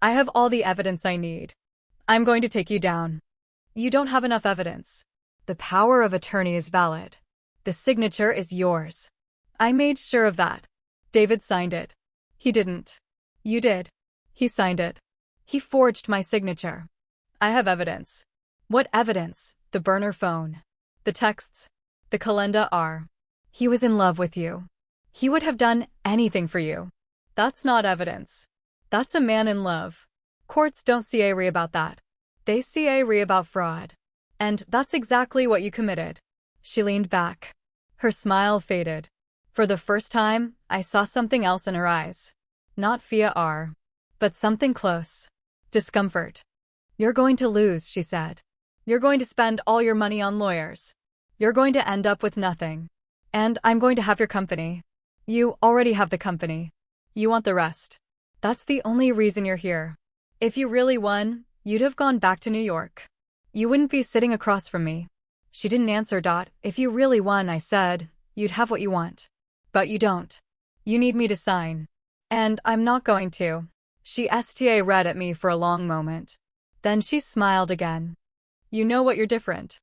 I have all the evidence I need. I'm going to take you down. You don't have enough evidence. The power of attorney is valid. The signature is yours. I made sure of that. David signed it. He didn't. You did. He signed it. He forged my signature. I have evidence. What evidence? The burner phone. The texts. The calendar are. He was in love with you. He would have done anything for you. That's not evidence. That's a man in love. Courts don't see a about that. They see a about fraud. And that's exactly what you committed. She leaned back. Her smile faded. For the first time, I saw something else in her eyes. Not fear, but something close. Discomfort. You're going to lose, she said. You're going to spend all your money on lawyers. You're going to end up with nothing. And I'm going to have your company. You already have the company. You want the rest. That's the only reason you're here. If you really won, you'd have gone back to New York. You wouldn't be sitting across from me. She didn't answer. If you really won, I said, you'd have what you want. But you don't. You need me to sign. And I'm not going to. She read at me for a long moment. Then she smiled again. You know what, you're different.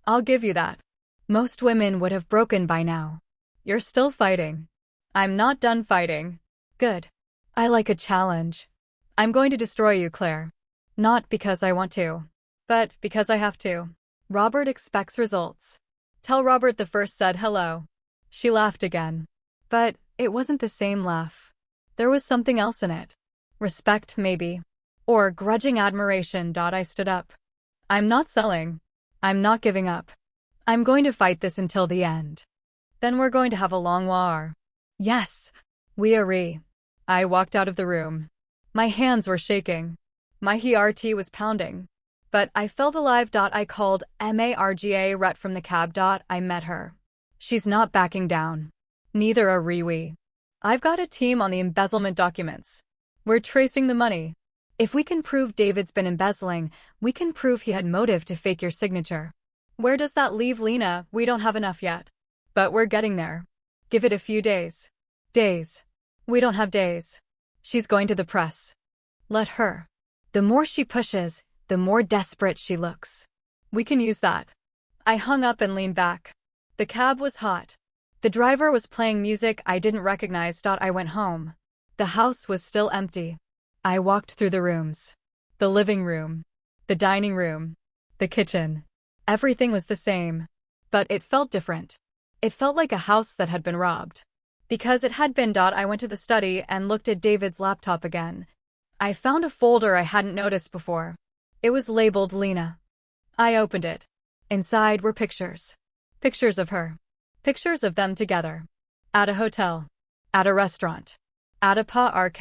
I'll give you that. Most women would have broken by now. You're still fighting. I'm not done fighting. Good. I like a challenge. I'm going to destroy you, Claire. Not because I want to, but because I have to. Robert expects results. Tell Robert the first said hello. She laughed again. But it wasn't the same laugh. There was something else in it. Respect, maybe. Or grudging admiration. I stood up. I'm not selling. I'm not giving up. I'm going to fight this until the end. Then we're going to have a long war. Yes. We agree. I walked out of the room. My hands were shaking. My heart was pounding. But I felt alive. I called Marga from the cab. I met her. She's not backing down. Neither are we. I've got a team on the embezzlement documents. We're tracing the money. If we can prove David's been embezzling, we can prove he had motive to fake your signature. Where does that leave Lena? We don't have enough yet. But we're getting there. Give it a few days. Days. We don't have days. She's going to the press. Let her. The more she pushes, the more desperate she looks. We can use that. I hung up and leaned back. The cab was hot. The driver was playing music I didn't recognize. I went home. The house was still empty. I walked through the rooms. The living room. The dining room. The kitchen. Everything was the same. But it felt different. It felt like a house that had been robbed. Because it had been. I went to the study and looked at David's laptop again. I found a folder I hadn't noticed before. It was labeled Lena. I opened it. Inside were pictures. Pictures of her. Pictures of them together. At a hotel. At a restaurant. At a park.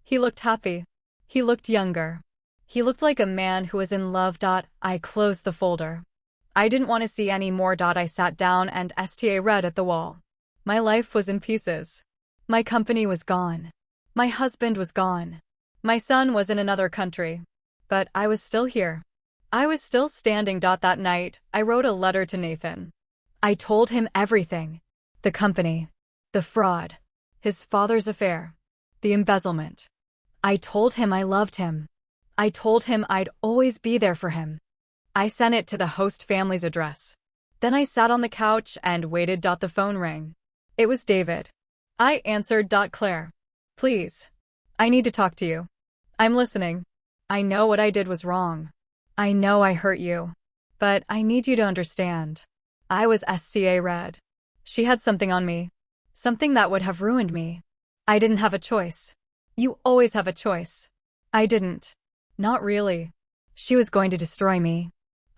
He looked happy. He looked younger. He looked like a man who was in love. I closed the folder. I didn't want to see any more. I sat down and read at the wall. My life was in pieces. My company was gone. My husband was gone. My son was in another country. But I was still here. I was still standing. That night, I wrote a letter to Nathan. I told him everything. The company. The fraud. His father's affair. The embezzlement. I told him I loved him. I told him I'd always be there for him. I sent it to the host family's address. Then I sat on the couch and waited. The phone rang. It was David. I answered. Claire. Please. I need to talk to you. I'm listening. I know what I did was wrong. I know I hurt you. But I need you to understand. I was red. She had something on me. Something that would have ruined me. I didn't have a choice. You always have a choice. I didn't. Not really. She was going to destroy me.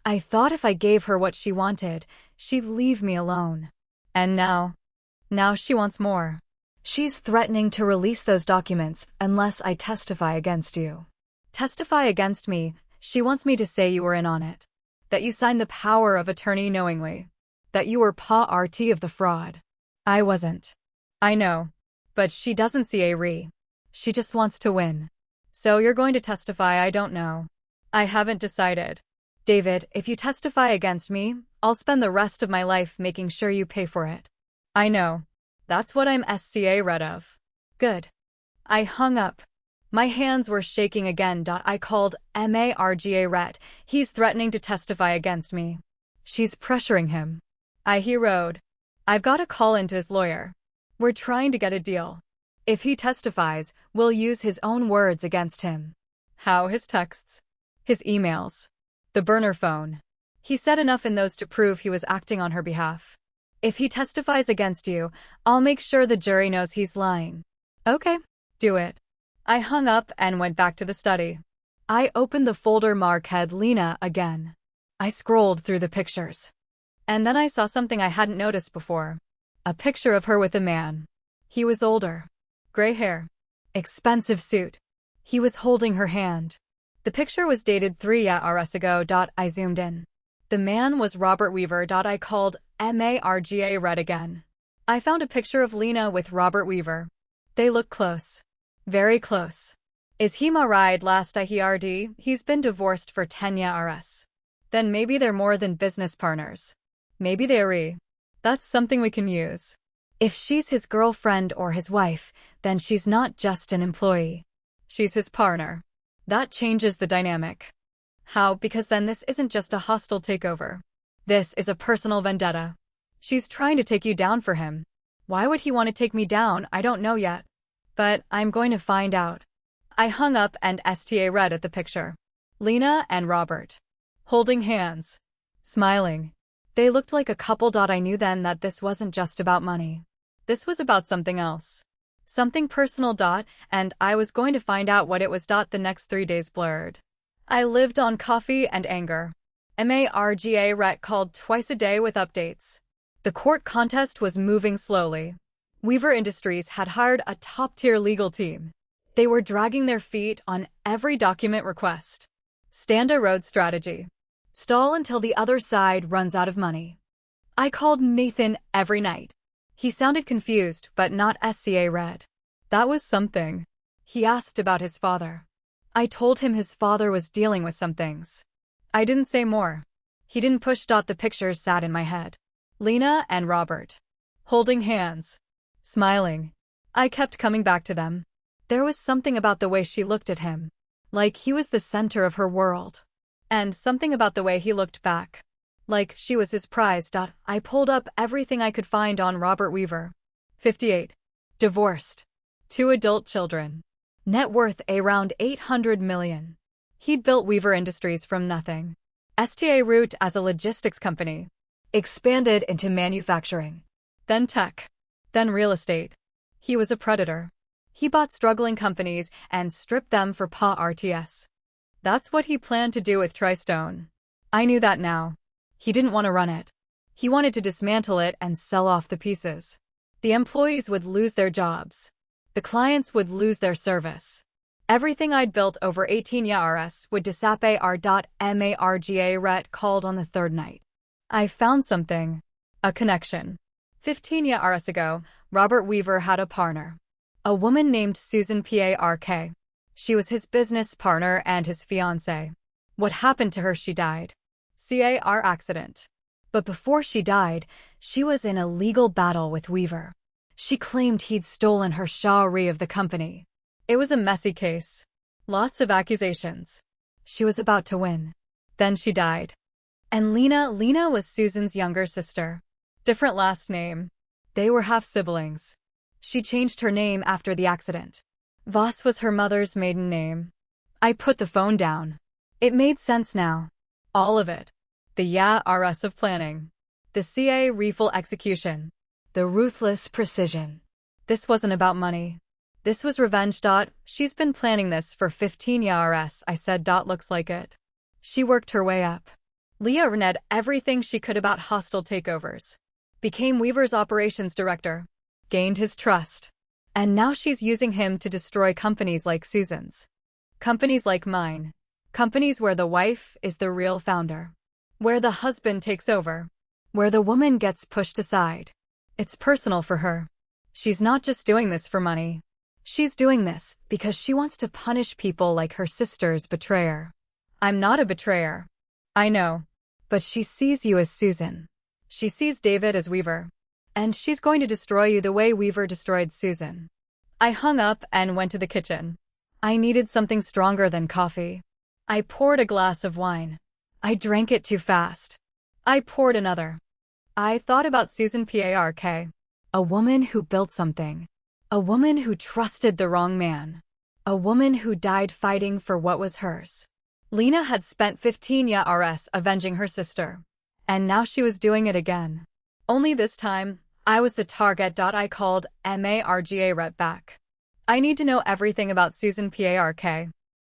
I thought if I gave her what she wanted, she'd leave me alone. And now she wants more. She's threatening to release those documents unless I testify against you. Testify against me. She wants me to say you were in on it. That you signed the power of attorney knowingly. That you were part of the fraud. I wasn't. I know. But she doesn't see a re. She just wants to win. So you're going to testify? I don't know. I haven't decided. David, if you testify against me, I'll spend the rest of my life making sure you pay for it. I know. That's what I'm SCA rid of. Good. I hung up. My hands were shaking again. I called MARGA Ret. He's threatening to testify against me. She's pressuring him. He wrote. I've got to call into his lawyer. We're trying to get a deal. If he testifies, we'll use his own words against him. How? His texts? His emails? The burner phone? He said enough in those to prove he was acting on her behalf. If he testifies against you, I'll make sure the jury knows he's lying. Okay, do it. I hung up and went back to the study. I opened the folder marked Lena again. I scrolled through the pictures. And then I saw something I hadn't noticed before. A picture of her with a man. He was older. Gray hair. Expensive suit. He was holding her hand. The picture was dated 3 years ago. I zoomed in. The man was Robert Weaver. I called MARGA Red again. I found a picture of Lena with Robert Weaver. They look close. Very close. Is he married? Last I heard, he's been divorced for 10 years. Then maybe they're more than business partners. Maybe they're. That's something we can use. If she's his girlfriend or his wife, then she's not just an employee. She's his partner. That changes the dynamic. How? Because then this isn't just a hostile takeover. This is a personal vendetta. She's trying to take you down for him. Why would he want to take me down? I don't know yet. But I'm going to find out. I hung up and read at the picture. Lena and Robert. Holding hands. Smiling. They looked like a couple. I knew then that this wasn't just about money. This was about something else. Something personal. And I was going to find out what it was. The next 3 days blurred. I lived on coffee and anger. MARGA Ret called twice a day with updates. The court contest was moving slowly. Weaver Industries had hired a top-tier legal team. They were dragging their feet on every document request. Stand a road strategy. Stall until the other side runs out of money. I called Nathan every night. He sounded confused, but not SCA red. That was something. He asked about his father. I told him his father was dealing with some things. I didn't say more. He didn't push. The pictures sat in my head. Lena and Robert. Holding hands. Smiling. I kept coming back to them. There was something about the way she looked at him. Like he was the center of her world. And something about the way he looked back. Like she was his prize. I pulled up everything I could find on Robert Weaver. 58. Divorced. 2 adult children. Net worth around $800 million. He'd built Weaver Industries from nothing. STA root as a logistics company. Expanded into manufacturing. Then tech. Then real estate. He was a predator. He bought struggling companies and stripped them for RTS. That's what he planned to do with Tristone. I knew that now. He didn't want to run it. He wanted to dismantle it and sell off the pieces. The employees would lose their jobs. The clients would lose their service. Everything I'd built over 18 years would disappear. MARGA Ret called on the third night. I found something. A connection. 15 years ago, Robert Weaver had a partner. A woman named Susan Park. She was his business partner and his fiancée. What happened to her? She died. Car accident. But before she died, she was in a legal battle with Weaver. She claimed he'd stolen her share of the company. It was a messy case. Lots of accusations. She was about to win. Then she died. And Lena was Susan's younger sister. Different last name. They were half-siblings. She changed her name after the accident. Voss was her mother's maiden name. I put the phone down. It made sense now. All of it. The RS of planning. The CA refill execution. The ruthless precision. This wasn't about money. This was revenge. She's been planning this for 15 years, I said. Looks like it. She worked her way up. Leah reneged everything she could about hostile takeovers. Became Weaver's operations director. Gained his trust. And now she's using him to destroy companies like Susan's. Companies like mine. Companies where the wife is the real founder. Where the husband takes over. Where the woman gets pushed aside. It's personal for her. She's not just doing this for money. She's doing this because she wants to punish people like her sister's betrayer. I'm not a betrayer. I know. But she sees you as Susan. She sees David as Weaver. And she's going to destroy you the way Weaver destroyed Susan. I hung up and went to the kitchen. I needed something stronger than coffee. I poured a glass of wine. I drank it too fast. I poured another. I thought about Susan Park, a woman who built something. A woman who trusted the wrong man. A woman who died fighting for what was hers. Lena had spent 15 years avenging her sister. And now she was doing it again. Only this time, I was the target. I called Marga Rep back. I need to know everything about Susan Park.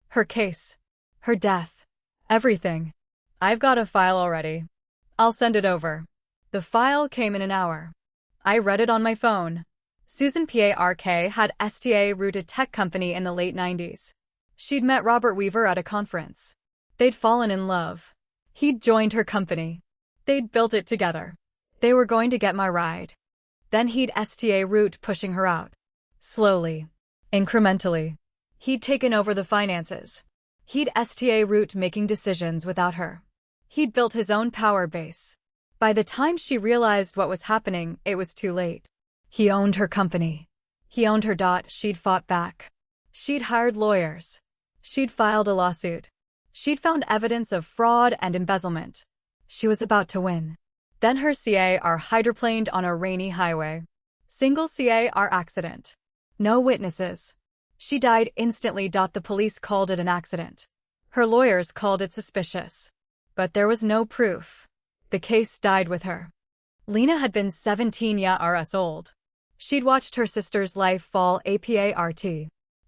Her case. Her death. Everything. I've got a file already. I'll send it over. The file came in an hour. I read it on my phone. Susan Park had rooted a tech company in the late 90s. She'd met Robert Weaver at a conference. They'd fallen in love. He'd joined her company. They'd built it together. They were going to get my ride. Then he'd root pushing her out. Slowly. Incrementally. He'd taken over the finances. He'd root making decisions without her. He'd built his own power base. By the time she realized what was happening, it was too late. He owned her company. He owned her. She'd fought back. She'd hired lawyers. She'd filed a lawsuit. She'd found evidence of fraud and embezzlement. She was about to win. Then her car hydroplaned on a rainy highway. Single car accident. No witnesses. She died instantly. The police called it an accident. Her lawyers called it suspicious. But there was no proof. The case died with her. Lena had been 17 years old. She'd watched her sister's life fall apart.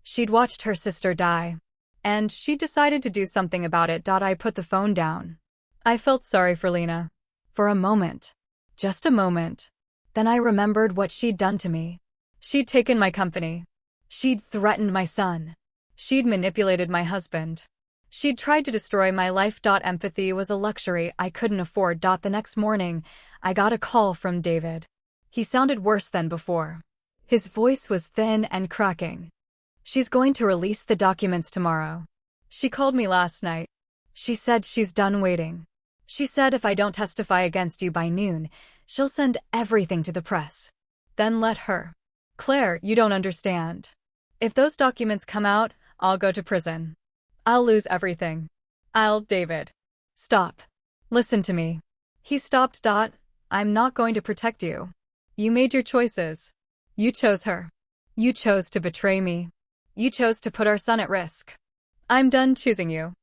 She'd watched her sister die. And she decided to do something about it. I put the phone down. I felt sorry for Lena. For a moment. Just a moment. Then I remembered what she'd done to me. She'd taken my company. She'd threatened my son. She'd manipulated my husband. She'd tried to destroy my life. Empathy was a luxury I couldn't afford. The next morning, I got a call from David. He sounded worse than before. His voice was thin and cracking. She's going to release the documents tomorrow. She called me last night. She said she's done waiting. She said if I don't testify against you by noon, she'll send everything to the press. Then let her. Claire, you don't understand. If those documents come out, I'll go to prison. I'll lose everything. David. Stop. Listen to me. He stopped. I'm not going to protect you. You made your choices. You chose her. You chose to betray me. You chose to put our son at risk. I'm done choosing you.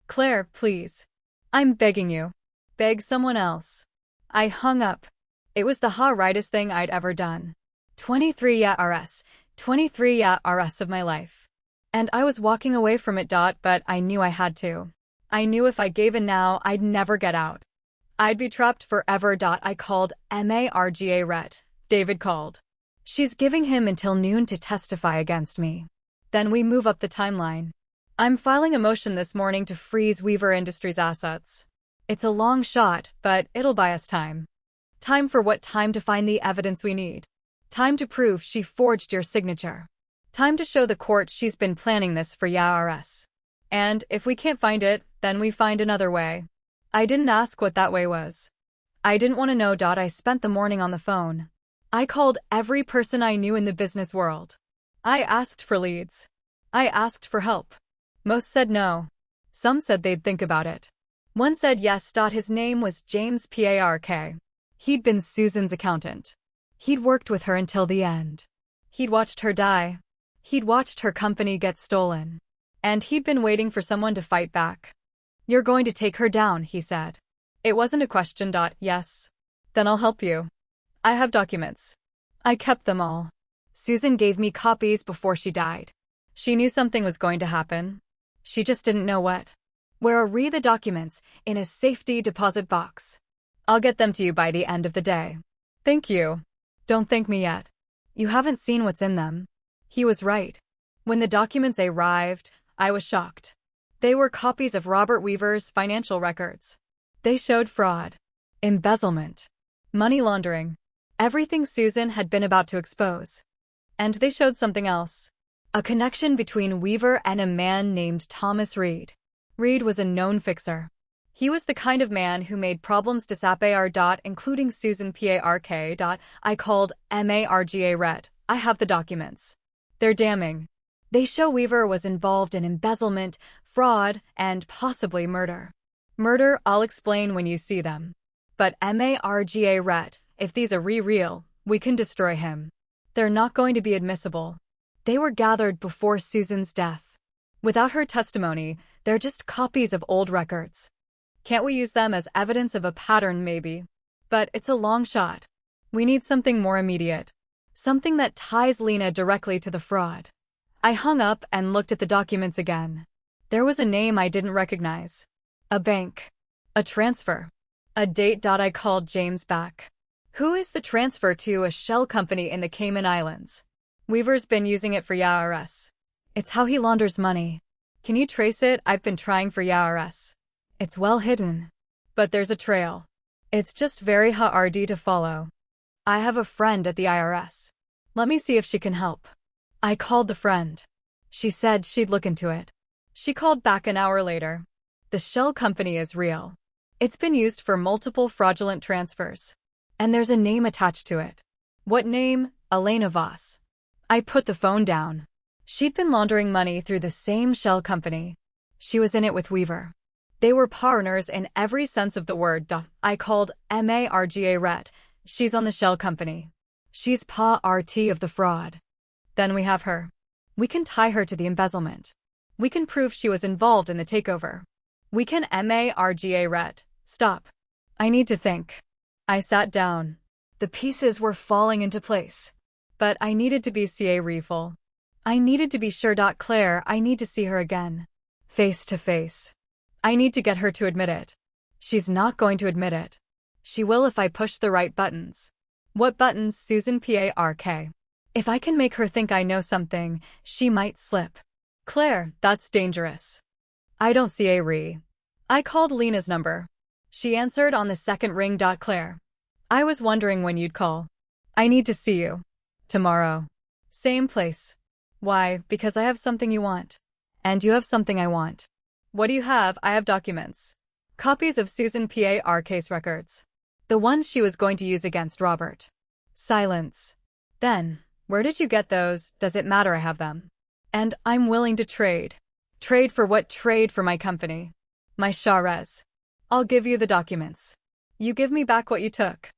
Claire, please. I'm begging you. Beg someone else. I hung up. It was the rightest thing I'd ever done. 23 years. 23 years of my life. And I was walking away from it. But I knew I had to. I knew if I gave in now, I'd never get out. I'd be trapped forever. I called Marga Rep. David called. She's giving him until noon to testify against me. Then we move up the timeline. I'm filing a motion this morning to freeze Weaver Industries' assets. It's a long shot, but it'll buy us time. Time for what? Time to find the evidence we need. Time to prove she forged your signature. Time to show the court she's been planning this for years. And if we can't find it, then we find another way. I didn't ask what that way was. I didn't want to know. I spent the morning on the phone. I called every person I knew in the business world. I asked for leads. I asked for help. Most said no. Some said they'd think about it. One said yes. His name was James Park. He'd been Susan's accountant. He'd worked with her until the end. He'd watched her die. He'd watched her company get stolen. And he'd been waiting for someone to fight back. You're going to take her down, he said. It wasn't a question. Yes. Then I'll help you. I have documents. I kept them all. Susan gave me copies before she died. She knew something was going to happen. She just didn't know what. Where are the documents? In a safety deposit box. I'll get them to you by the end of the day. Thank you. Don't thank me yet. You haven't seen what's in them. He was right. When the documents arrived, I was shocked. They were copies of Robert Weaver's financial records. They showed fraud, embezzlement, money laundering. Everything Susan had been about to expose. And they showed something else. A connection between Weaver and a man named Thomas Reed. Reed was a known fixer. He was the kind of man who made problems disappear. Including Susan Park. I called Marga Ret. I have the documents. They're damning. They show Weaver was involved in embezzlement, fraud, and possibly murder. Murder, I'll explain when you see them. But Marga Ret, if these are real, we can destroy him. They're not going to be admissible. They were gathered before Susan's death. Without her testimony, they're just copies of old records. Can't we use them as evidence of a pattern, maybe? But it's a long shot. We need something more immediate. Something that ties Lena directly to the fraud. I hung up and looked at the documents again. There was a name I didn't recognize. A bank. A transfer. A date. I called James back. Who is the transfer to? A shell company in the Cayman Islands. Weaver's been using it for YRS. It's how he launders money. Can you trace it? I've been trying for YRS. It's well hidden. But there's a trail. It's just very hard to follow. I have a friend at the IRS. Let me see if she can help. I called the friend. She said she'd look into it. She called back an hour later. The shell company is real. It's been used for multiple fraudulent transfers. And there's a name attached to it. What name? Elena Voss. I put the phone down. She'd been laundering money through the same shell company. She was in it with Weaver. They were partners in every sense of the word. I called Marga Ret. She's on the shell company. She's part of the fraud. Then we have her. We can tie her to the embezzlement. We can prove she was involved in the takeover. We can Marga Ret. Stop. I need to think. I sat down. The pieces were falling into place. But I needed to be full. I needed to be sure. Claire, I need to see her again. Face to face. I need to get her to admit it. She's not going to admit it. She will if I push the right buttons. What buttons? Susan Park. If I can make her think I know something, she might slip. Claire, that's dangerous. I don't see a re. I called Lena's number. She answered on the second ring. Claire. I was wondering when you'd call. I need to see you. Tomorrow. Same place. Why? Because I have something you want. And you have something I want. What do you have? I have documents. Copies of Susan Park's records. The ones she was going to use against Robert. Silence. Then, where did you get those? Does it matter? I have them. And I'm willing to trade. Trade for what? Trade for my company. My Charez. I'll give you the documents. You give me back what you took.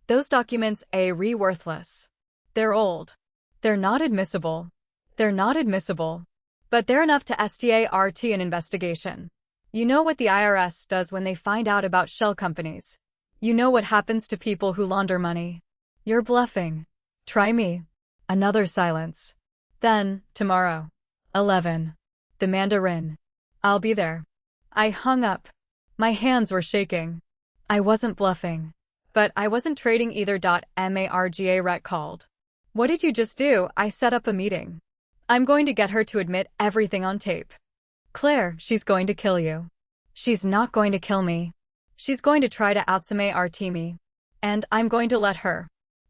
Those documents are worthless. They're old. They're not admissible. They're not admissible. But they're enough to start an investigation. You know what the IRS does when they find out about shell companies. You know what happens to people who launder money. You're bluffing. Try me. Another silence. Then, tomorrow. 11. The Mandarin. I'll be there. I hung up. My hands were shaking. I wasn't bluffing. But I wasn't trading either. Marga Ret called. What did you just do? I set up a meeting. I'm going to get her to admit everything on tape. Claire, she's going to kill you. She's not going to kill me. She's going to try to outsmart me. And I'm going to let her.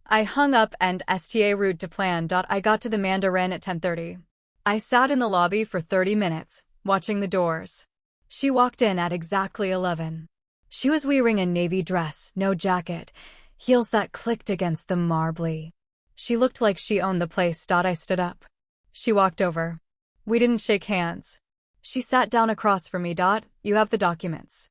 I hung up and route to plan. I got to the Mandarin at 10:30. I sat in the lobby for 30 minutes, watching the doors. She walked in at exactly 11. She was wearing a navy dress, no jacket, heels that clicked against the marble. She looked like she owned the place. I stood up. She walked over. We didn't shake hands. She sat down across from me. You have the documents.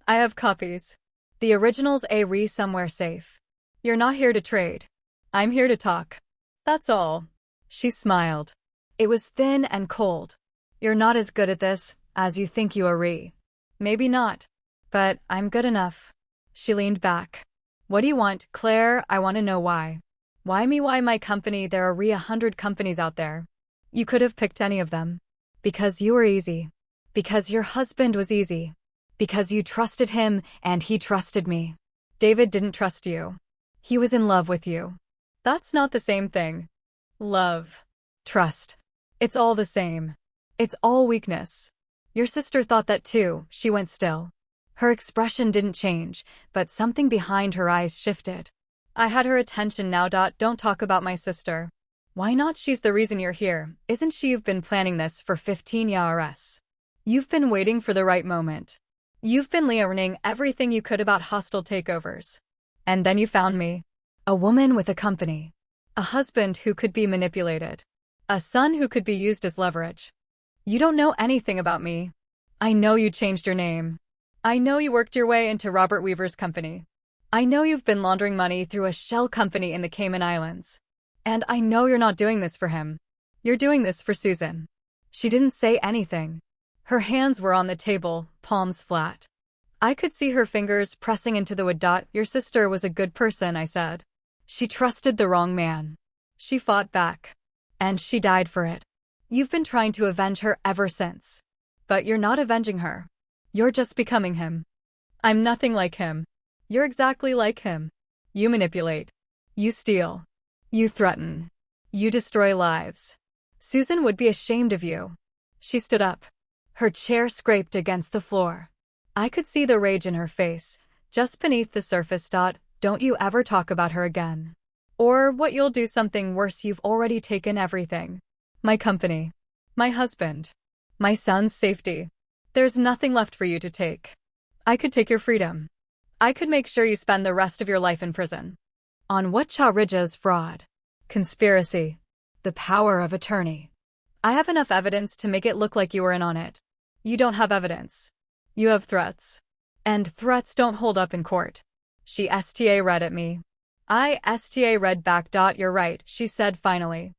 I have copies. The originals are somewhere safe. You're not here to trade. I'm here to talk. That's all. She smiled. It was thin and cold. You're not as good at this as you think you are. Maybe not. But I'm good enough. She leaned back. What do you want, Claire? I want to know why. Why me? Why my company? There are 100 companies out there. You could have picked any of them. Because you were easy. Because your husband was easy. Because you trusted him and he trusted me. David didn't trust you. He was in love with you. That's not the same thing. Love. Trust. It's all the same. It's all weakness. Your sister thought that too. She went still. Her expression didn't change, but something behind her eyes shifted. I had her attention now. Don't talk about my sister. Why not? She's the reason you're here, isn't she? You've been planning this for 15 years. You've been waiting for the right moment. You've been learning everything you could about hostile takeovers. And then you found me. A woman with a company. A husband who could be manipulated. A son who could be used as leverage. You don't know anything about me. I know you changed your name. I know you worked your way into Robert Weaver's company. I know you've been laundering money through a shell company in the Cayman Islands. And I know you're not doing this for him. You're doing this for Susan. She didn't say anything. Her hands were on the table, palms flat. I could see her fingers pressing into the wood. Your sister was a good person, I said. She trusted the wrong man. She fought back. And she died for it. You've been trying to avenge her ever since. But you're not avenging her. You're just becoming him. I'm nothing like him. You're exactly like him. You manipulate. You steal. You threaten. You destroy lives. Susan would be ashamed of you. She stood up. Her chair scraped against the floor. I could see the rage in her face, just beneath the surface. Don't you ever talk about her again. Or what you'll do something worse. You've already taken everything. My company. My husband. My son's safety. There's nothing left for you to take. I could take your freedom. I could make sure you spend the rest of your life in prison. On what? Ridge's fraud. Conspiracy. The power of attorney. I have enough evidence to make it look like you were in on it. You don't have evidence. You have threats. And threats don't hold up in court. She read at me. I read back. You're right, she said finally.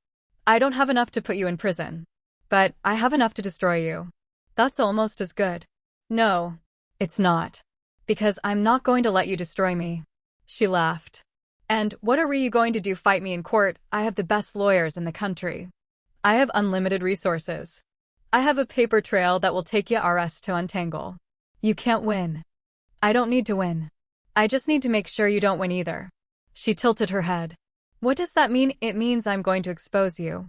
I don't have enough to put you in prison. But I have enough to destroy you. That's almost as good. No, it's not. Because I'm not going to let you destroy me. She laughed. And what are you going to do? Fight me in court? I have the best lawyers in the country. I have unlimited resources. I have a paper trail that will take years to untangle. You can't win. I don't need to win. I just need to make sure you don't win either. She tilted her head. What does that mean? It means I'm going to expose you.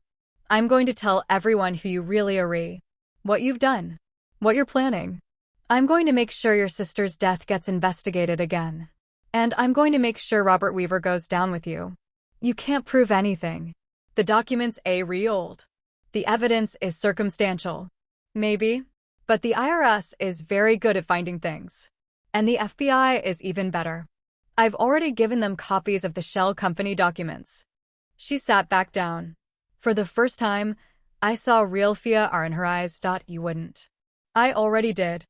I'm going to tell everyone who you really are. What you've done. What you're planning. I'm going to make sure your sister's death gets investigated again. And I'm going to make sure Robert Weaver goes down with you. You can't prove anything. The documents are old. The evidence is circumstantial. Maybe. But the IRS is very good at finding things. And the FBI is even better. I've already given them copies of the shell company documents. She sat back down. For the first time, I saw real fear in her eyes. You wouldn't. I already did.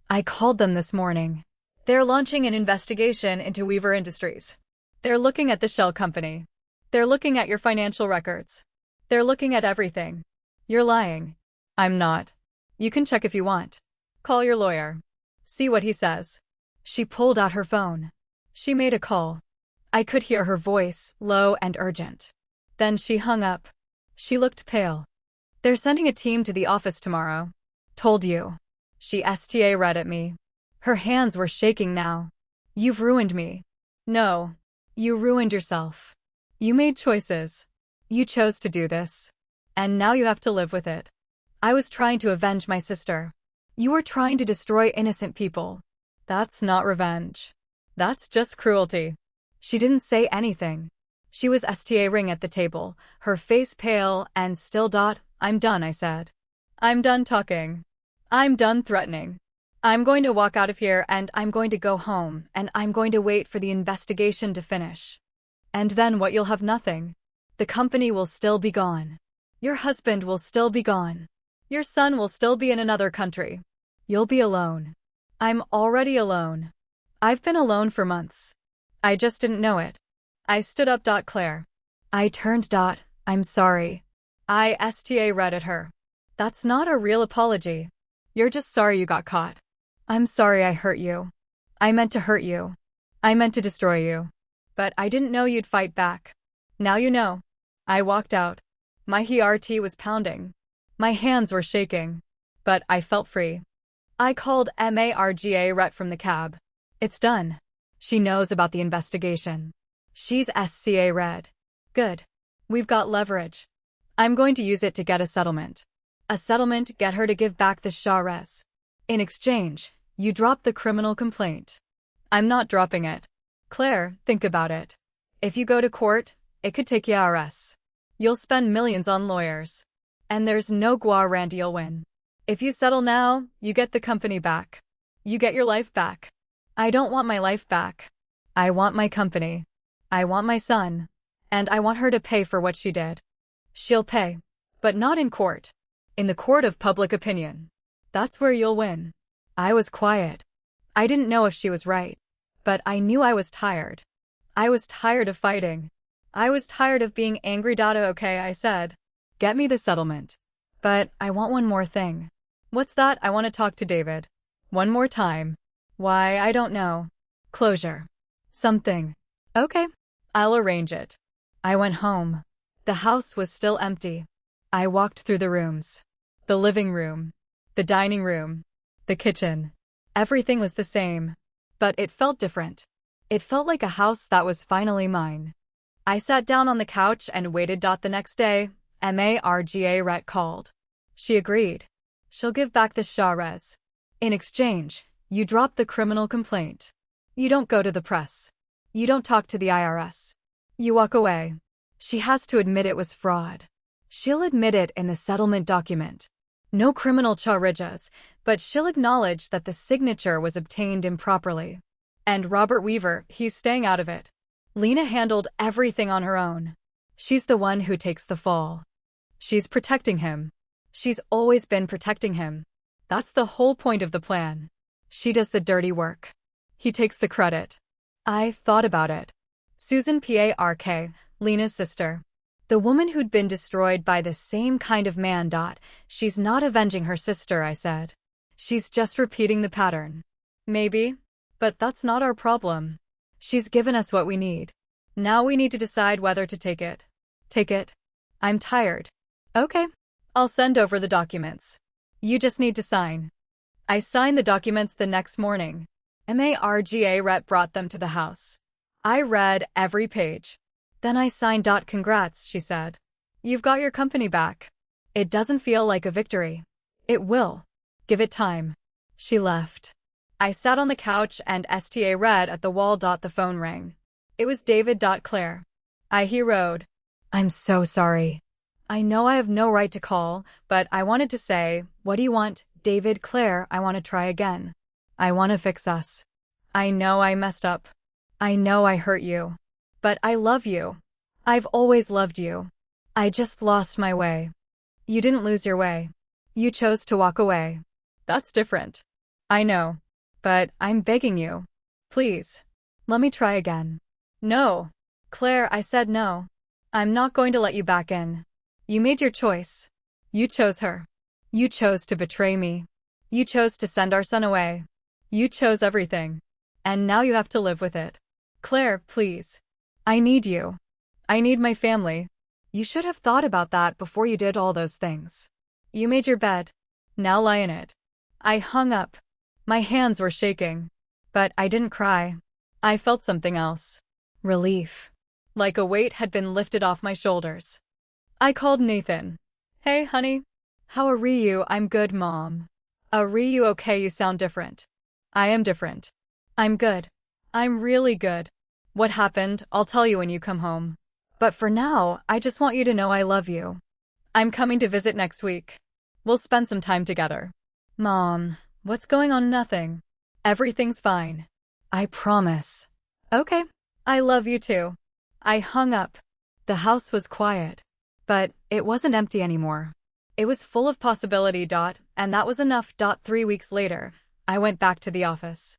I called them this morning. They're launching an investigation into Weaver Industries. They're looking at the shell company. They're looking at your financial records. They're looking at everything. You're lying. I'm not. You can check if you want. Call your lawyer. See what he says. She pulled out her phone. She made a call. I could hear her voice, low and urgent. Then she hung up. She looked pale. They're sending a team to the office tomorrow. Told you. She read at me. Her hands were shaking now. You've ruined me. No. You ruined yourself. You made choices. You chose to do this. And now you have to live with it. I was trying to avenge my sister. You were trying to destroy innocent people. That's not revenge. That's just cruelty. She didn't say anything. She was ring at the table, her face pale and still. I'm done, I said. I'm done talking. I'm done threatening. I'm going to walk out of here and I'm going to go home and I'm going to wait for the investigation to finish. And then what? You'll have nothing. The company will still be gone. Your husband will still be gone. Your son will still be in another country. You'll be alone. I'm already alone. I've been alone for months. I just didn't know it. I stood up. Claire. I turned. I'm sorry. I read at her. That's not a real apology. You're just sorry you got caught. I'm sorry I hurt you. I meant to hurt you. I meant to destroy you. But I didn't know you'd fight back. Now you know. I walked out. My heart was pounding. My hands were shaking. But I felt free. I called Margaret from the cab. It's done. She knows about the investigation. She's read. Good. We've got leverage. I'm going to use it to get a settlement. A settlement, get her to give back the Shares. In exchange, you drop the criminal complaint. I'm not dropping it. Claire, think about it. If you go to court, it could take years. You'll spend millions on lawyers. And there's no guarantee you'll win. If you settle now, you get the company back. You get your life back. I don't want my life back. I want my company. I want my son. And I want her to pay for what she did. She'll pay. But not in court. In the court of public opinion. That's where you'll win. I was quiet. I didn't know if she was right. But I knew I was tired. I was tired of fighting. I was tired of being angry. Okay, I said. Get me the settlement. But I want one more thing. What's that? I want to talk to David. One more time. Why, I don't know. Closure. Something. Okay. I'll arrange it. I went home. The house was still empty. I walked through the rooms. The living room. The dining room. The kitchen. Everything was the same. But it felt different. It felt like a house that was finally mine. I sat down on the couch and waited. The next day, Margaret called. She agreed. She'll give back the shares. In exchange, you drop the criminal complaint. You don't go to the press. You don't talk to the IRS. You walk away. She has to admit it was fraud. She'll admit it in the settlement document. No criminal charges, but she'll acknowledge that the signature was obtained improperly. And Robert Weaver, he's staying out of it. Lena handled everything on her own. She's the one who takes the fall. She's protecting him. She's always been protecting him. That's the whole point of the plan. She does the dirty work. He takes the credit. I thought about it. Susan Park, Lena's sister. The woman who'd been destroyed by the same kind of man. She's not avenging her sister, I said. She's just repeating the pattern. Maybe. But that's not our problem. She's given us what we need. Now we need to decide whether to take it. Take it? I'm tired. Okay. I'll send over the documents. You just need to sign. I signed the documents the next morning. Margaret brought them to the house. I read every page. Then I signed. Congrats, she said. You've got your company back. It doesn't feel like a victory. It will. Give it time. She left. I sat on the couch and stared at the wall. The phone rang. It was David. Claire. He wrote. I'm so sorry. I know I have no right to call, but I wanted to say, what do you want, David? Claire, I want to try again. I want to fix us. I know I messed up. I know I hurt you. But I love you. I've always loved you. I just lost my way. You didn't lose your way. You chose to walk away. That's different. I know. But I'm begging you. Please. Let me try again. No. Claire, I said no. I'm not going to let you back in. You made your choice. You chose her. You chose to betray me. You chose to send our son away. You chose everything. And now you have to live with it. Claire, please. I need you. I need my family. You should have thought about that before you did all those things. You made your bed. Now lie in it. I hung up. My hands were shaking. But I didn't cry. I felt something else. Relief. Like a weight had been lifted off my shoulders. I called Nathan. Hey, honey. How are you? I'm good, Mom. Are you okay? You sound different. I am different. I'm good. I'm really good. What happened, I'll tell you when you come home. But for now, I just want you to know I love you. I'm coming to visit next week. We'll spend some time together. Mom, what's going on? Nothing. Everything's fine. I promise. Okay. I love you too. I hung up. The house was quiet. But it wasn't empty anymore. It was full of possibility. And that was enough. 3 weeks later, I went back to the office.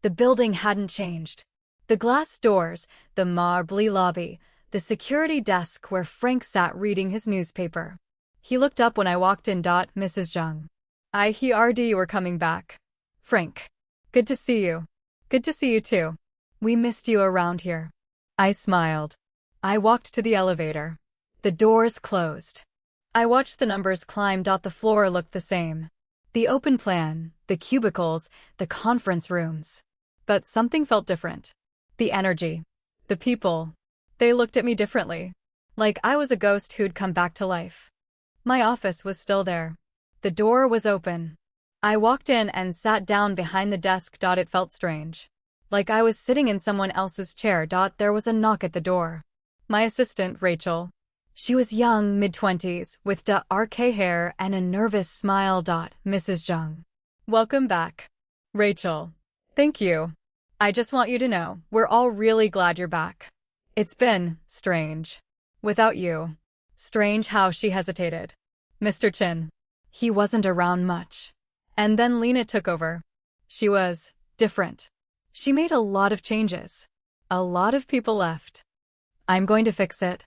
The building hadn't changed. The glass doors, the marble lobby, the security desk where Frank sat reading his newspaper. He looked up when I walked in. Mrs. Zhang. I heard you were coming back. Frank. Good to see you. Good to see you too. We missed you around here. I smiled. I walked to the elevator. The doors closed. I watched the numbers climb. The floor looked the same. The open plan, the cubicles, the conference rooms. But something felt different. The energy. The people. They looked at me differently. Like I was a ghost who'd come back to life. My office was still there. The door was open. I walked in and sat down behind the desk. It felt strange. Like I was sitting in someone else's chair. There was a knock at the door. My assistant, Rachel. She was young, mid-20s, with RK hair and a nervous smile. Mrs. Zhang. Welcome back. Rachel. Thank you. I just want you to know, we're all really glad you're back. It's been strange. Without you. Strange how she hesitated. Mr. Chin. He wasn't around much. And then Lena took over. She was different. She made a lot of changes. A lot of people left. I'm going to fix it.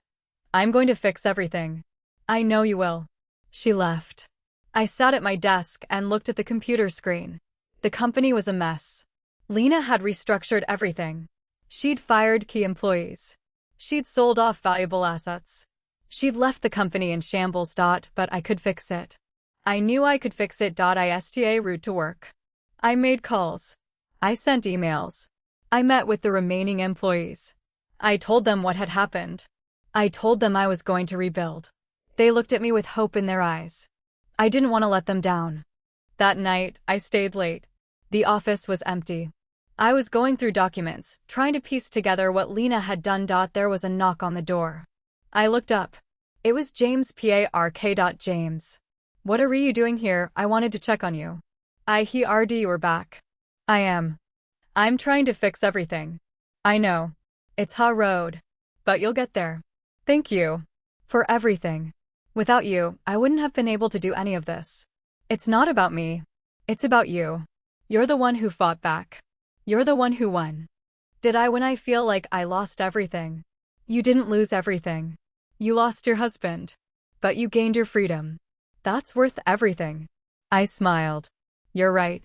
I'm going to fix everything. I know you will. She left. I sat at my desk and looked at the computer screen. The company was a mess. Lena had restructured everything. She'd fired key employees. She'd sold off valuable assets. She'd left the company in shambles. But I could fix it. I knew I could fix it. I sta route to work. I made calls. I sent emails. I met with the remaining employees. I told them what had happened. I told them I was going to rebuild. They looked at me with hope in their eyes. I didn't want to let them down. That night, I stayed late. The office was empty. I was going through documents, trying to piece together what Lena had done. There was a knock on the door. I looked up. It was James Park. James. What are you doing here? I wanted to check on you. I heard you were back. I am. I'm trying to fix everything. I know. It's hard, but you'll get there. Thank you. For everything. Without you, I wouldn't have been able to do any of this. It's not about me. It's about you. You're the one who fought back. You're the one who won. Did I win? I feel like I lost everything. You didn't lose everything. You lost your husband. But you gained your freedom. That's worth everything. I smiled. You're right.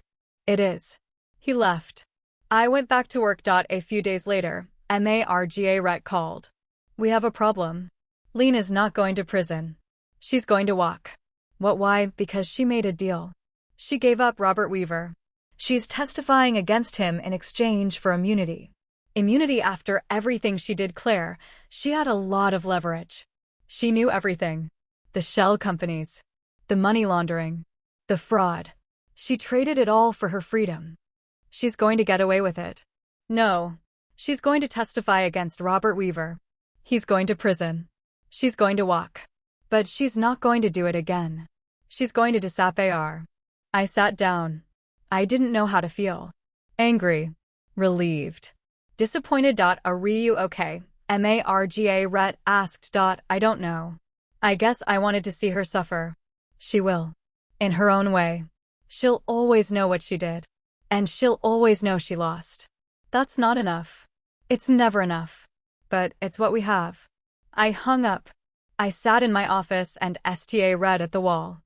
It is. He left. I went back to work. A few days later, Marga Rhett called. We have a problem. Lena's not going to prison. She's going to walk. What? Why? Because she made a deal. She gave up Robert Weaver. She's testifying against him in exchange for immunity. Immunity after everything she did. Claire, she had a lot of leverage. She knew everything. The shell companies. The money laundering. The fraud. She traded it all for her freedom. She's going to get away with it. No. She's going to testify against Robert Weaver. He's going to prison. She's going to walk. But she's not going to do it again. She's going to disappear. I sat down. I didn't know how to feel. Angry. Relieved. Disappointed. Are you okay? Marga Rhett asked. I don't know. I guess I wanted to see her suffer. She will. In her own way. She'll always know what she did. And she'll always know she lost. That's not enough. It's never enough. But it's what we have. I hung up. I sat in my office and read at the wall.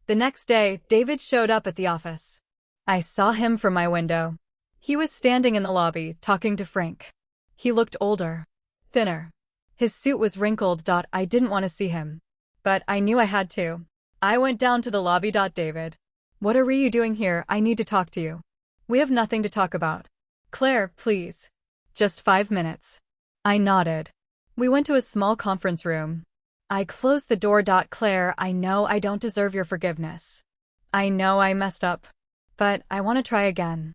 The next day, David showed up at the office. I saw him from my window. He was standing in the lobby, talking to Frank. He looked older. Thinner. His suit was wrinkled. I didn't want to see him. But I knew I had to. I went down to the lobby. David. What are you doing here? I need to talk to you. We have nothing to talk about. Claire, please. Just 5 minutes. I nodded. We went to a small conference room. I closed the door. Claire, I know I don't deserve your forgiveness. I know I messed up. But I want to try again.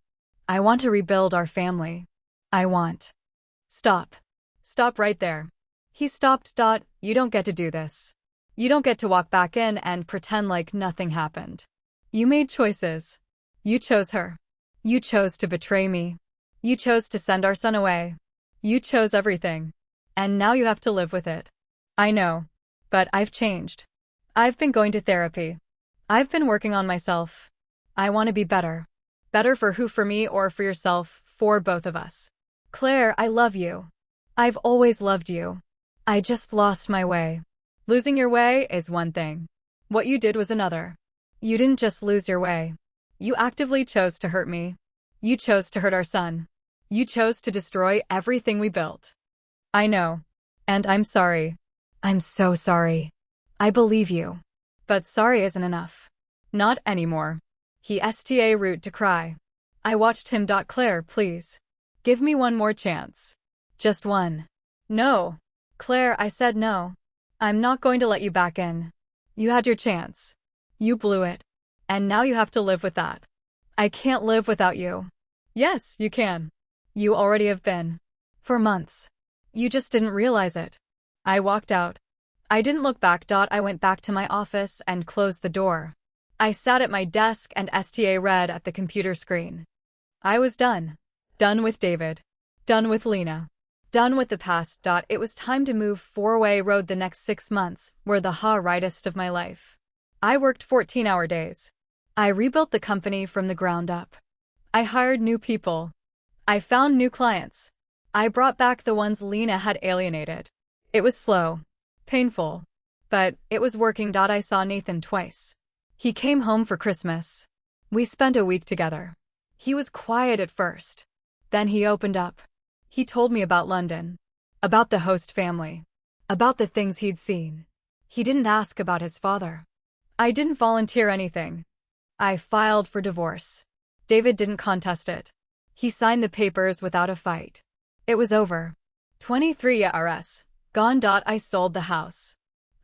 I want to rebuild our family. I want. Stop. Stop right there. He stopped. You don't get to do this. You don't get to walk back in and pretend like nothing happened. You made choices. You chose her. You chose to betray me. You chose to send our son away. You chose everything. And now you have to live with it. I know. But I've changed. I've been going to therapy. I've been working on myself. I want to be better. Better for who? For me or for yourself? For both of us. Claire, I love you. I've always loved you. I just lost my way. Losing your way is one thing. What you did was another. You didn't just lose your way. You actively chose to hurt me. You chose to hurt our son. You chose to destroy everything we built. I know. And I'm sorry. I'm so sorry. I believe you. But sorry isn't enough. Not anymore. He sta route to cry. I watched him. Claire, please. Give me one more chance. Just one. No. Claire, I said no. I'm not going to let you back in. You had your chance. You blew it. And now you have to live with that. I can't live without you. Yes, you can. You already have been. For months. You just didn't realize it. I walked out. I didn't look back. I went back to my office and closed the door. I sat at my desk and read at the computer screen. I was done. Done with David. Done with Lena. Done with the past. It was time to move four-way road. The next 6 months were the hardest of my life. I worked 14-hour days. I rebuilt the company from the ground up. I hired new people. I found new clients. I brought back the ones Lena had alienated. It was slow. Painful. But it was working. I saw Nathan twice. He came home for Christmas. We spent a week together. He was quiet at first. Then he opened up. He told me about London. About the host family. About the things he'd seen. He didn't ask about his father. I didn't volunteer anything. I filed for divorce. David didn't contest it. He signed the papers without a fight. It was over. 23 years. Gone. I sold the house.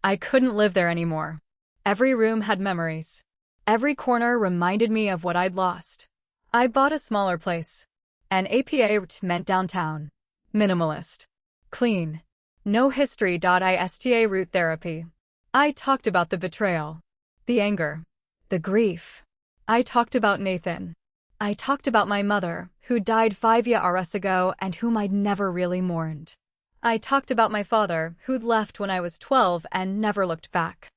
I couldn't live there anymore. Every room had memories. Every corner reminded me of what I'd lost. I bought a smaller place. An apartment downtown. Minimalist. Clean. No history. Root therapy. I talked about the betrayal. The anger. The grief. I talked about Nathan. I talked about my mother, who died 5 years ago and whom I'd never really mourned. I talked about my father, who'd left when I was 12 and never looked back.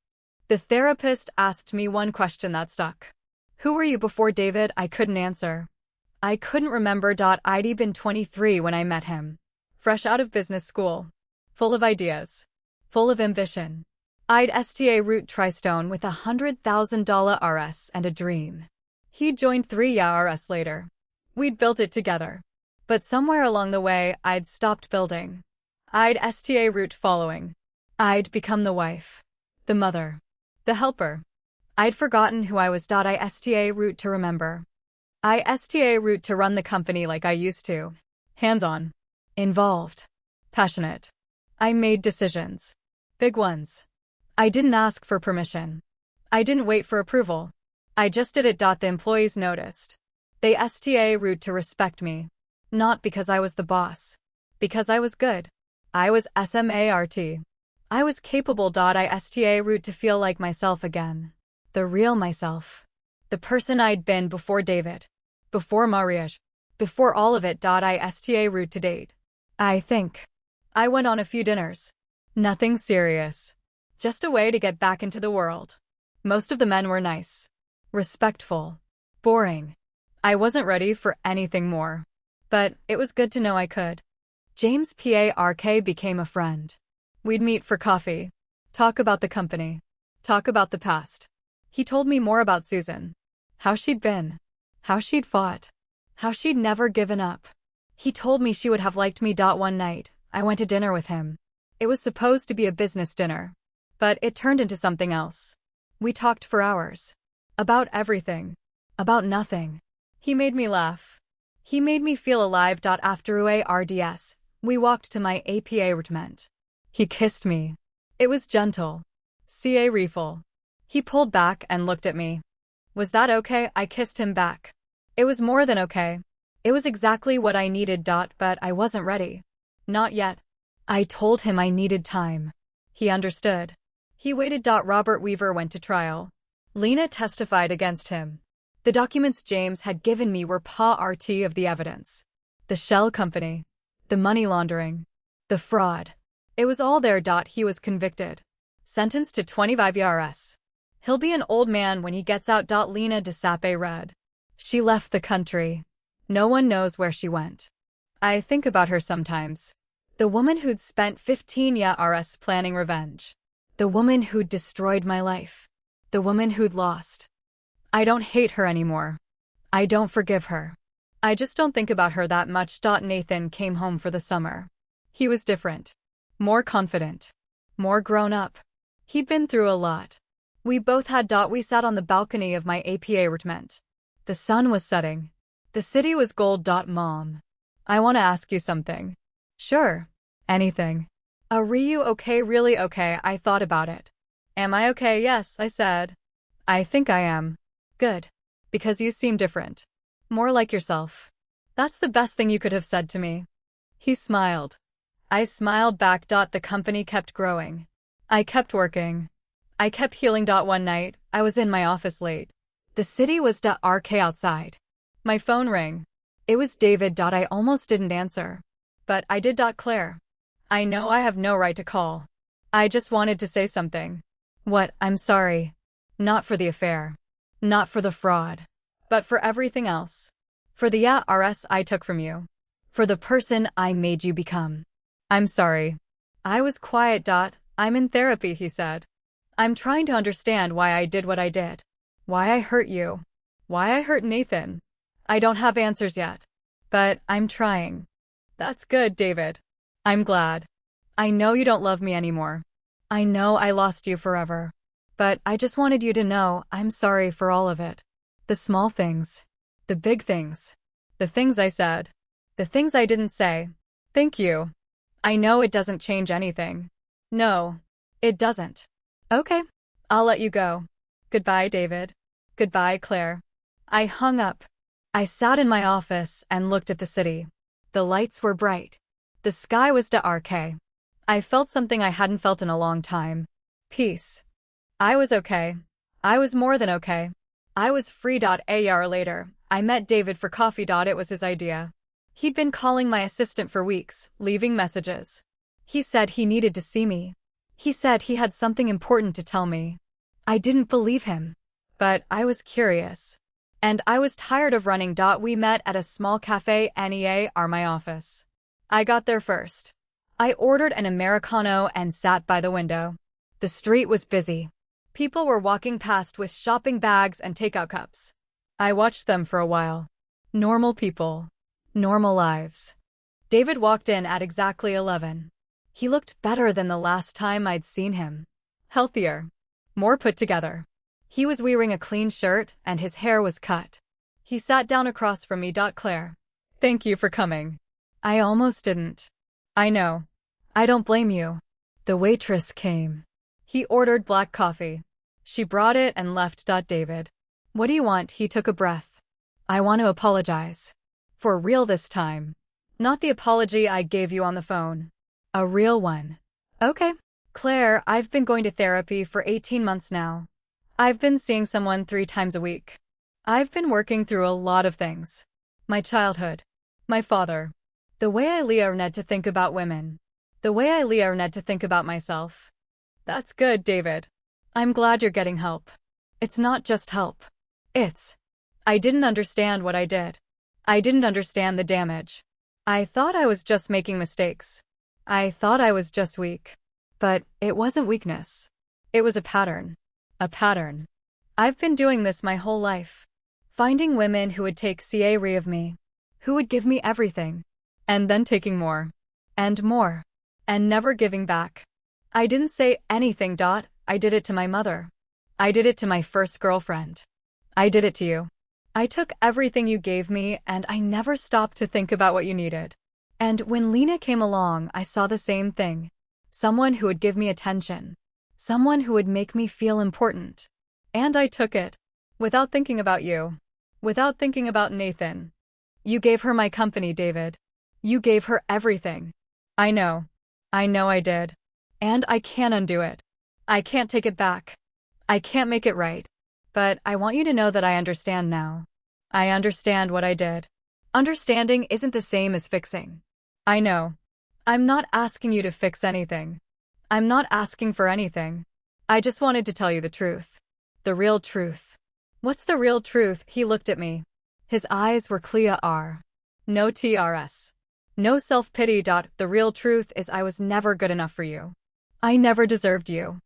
The therapist asked me one question that stuck. Who were you before David? I couldn't answer. I couldn't remember. I'd been 23 when I met him. Fresh out of business school. Full of ideas. Full of ambition. I'd root Tristone with $100,000 RS and a dream. He joined 3 years later. We'd built it together. But somewhere along the way, I'd stopped building. I'd root following. I'd become the wife. The mother. The helper. I'd forgotten who I was. I root to remember. I root to run the company like I used to. Hands-on. Involved. Passionate. I made decisions. Big ones. I didn't ask for permission. I didn't wait for approval. I just did it. The employees noticed. They root to respect me. Not because I was the boss. Because I was good. I was smart. I was capable. I root to feel like myself again. The real myself. The person I'd been before David. Before Mariage. Before all of it. I root to date. I think. I went on a few dinners. Nothing serious. Just a way to get back into the world. Most of the men were nice. Respectful. Boring. I wasn't ready for anything more. But it was good to know I could. James Park became a friend. We'd meet for coffee. Talk about the company. Talk about the past. He told me more about Susan. How she'd been. How she'd fought. How she'd never given up. He told me she would have liked me. One night, I went to dinner with him. It was supposed to be a business dinner. But it turned into something else. We talked for hours. About everything. About nothing. He made me laugh. He made me feel alive. After ARDS, we walked to my apartment. He kissed me. It was gentle. Ca refill. He pulled back and looked at me. Was that okay? I kissed him back. It was more than okay. It was exactly what I needed. But I wasn't ready. Not yet. I told him I needed time. He understood. He waited. Robert Weaver went to trial. Lena testified against him. The documents James had given me were part of the evidence. The shell company. The money laundering. The fraud. It was all there. He was convicted. Sentenced to 25 years. He'll be an old man when he gets out. Lena Desape read. She left the country. No one knows where she went. I think about her sometimes. The woman who'd spent 15 years planning revenge. The woman who'd destroyed my life. The woman who'd lost. I don't hate her anymore. I don't forgive her. I just don't think about her that much. Nathan came home for the summer. He was different. More confident. More grown up. He'd been through a lot. We both had. We sat on the balcony of my apartment. The sun was setting. The city was gold. Mom. I want to ask you something. Sure. Anything. Are you okay? Really okay? I thought about it. Am I okay? Yes, I said. I think I am. Good. Because you seem different. More like yourself. That's the best thing you could have said to me. He smiled. I smiled back. The company kept growing. I kept working. I kept healing. One night, I was in my office late. The city was RK outside. My phone rang. It was David. I almost didn't answer. But I did. Claire. I know I have no right to call. I just wanted to say something. What? I'm sorry. Not for the affair. Not for the fraud. But for everything else. For the RS I took from you. For the person I made you become. I'm sorry. I was quiet. I'm in therapy, he said. I'm trying to understand why I did what I did. Why I hurt you. Why I hurt Nathan. I don't have answers yet. But I'm trying. That's good, David. I'm glad. I know you don't love me anymore. I know I lost you forever. But I just wanted you to know I'm sorry for all of it. The small things. The big things. The things I said. The things I didn't say. Thank you. I know it doesn't change anything. No, it doesn't. Okay, I'll let you go. Goodbye, David. Goodbye, Claire. I hung up. I sat in my office and looked at the city. The lights were bright. The sky was RK. I felt something I hadn't felt in a long time. Peace. I was okay. I was more than okay. I was free. A year later, I met David for coffee. It was his idea. He'd been calling my assistant for weeks, leaving messages. He said he needed to see me. He said he had something important to tell me. I didn't believe him. But I was curious. And I was tired of running. We met at a small cafe near my office. I got there first. I ordered an Americano and sat by the window. The street was busy. People were walking past with shopping bags and takeout cups. I watched them for a while. Normal people. Normal lives. David walked in at exactly 11. He looked better than the last time I'd seen him. Healthier. More put together. He was wearing a clean shirt and his hair was cut. He sat down across from me. Claire. Thank you for coming. I almost didn't. I know. I don't blame you. The waitress came. He ordered black coffee. She brought it and left. David. What do you want? He took a breath. I want to apologize. For real this time. Not the apology I gave you on the phone. A real one. Okay. Claire, I've been going to therapy for 18 months now. I've been seeing someone 3 times a week. I've been working through a lot of things. My childhood. My father. The way I learned to think about women. The way I learned to think about myself. That's good, David. I'm glad you're getting help. It's not just help. I didn't understand what I did. I didn't understand the damage. I thought I was just making mistakes. I thought I was just weak. But it wasn't weakness. It was a pattern. A pattern. I've been doing this my whole life. Finding women who would take care of me. Who would give me everything. And then taking more. And more. And never giving back. I didn't say anything. I did it to my mother. I did it to my first girlfriend. I did it to you. I took everything you gave me and I never stopped to think about what you needed. And when Lena came along, I saw the same thing. Someone who would give me attention. Someone who would make me feel important. And I took it. Without thinking about you. Without thinking about Nathan. You gave her my company, David. You gave her everything. I know. I know I did. And I can't undo it. I can't take it back. I can't make it right. But I want you to know that I understand now. I understand what I did. Understanding isn't the same as fixing. I know. I'm not asking you to fix anything. I'm not asking for anything. I just wanted to tell you the truth. The real truth. What's the real truth? He looked at me. His eyes were clear. No TRS. No self-pity. The real truth is I was never good enough for you. I never deserved you.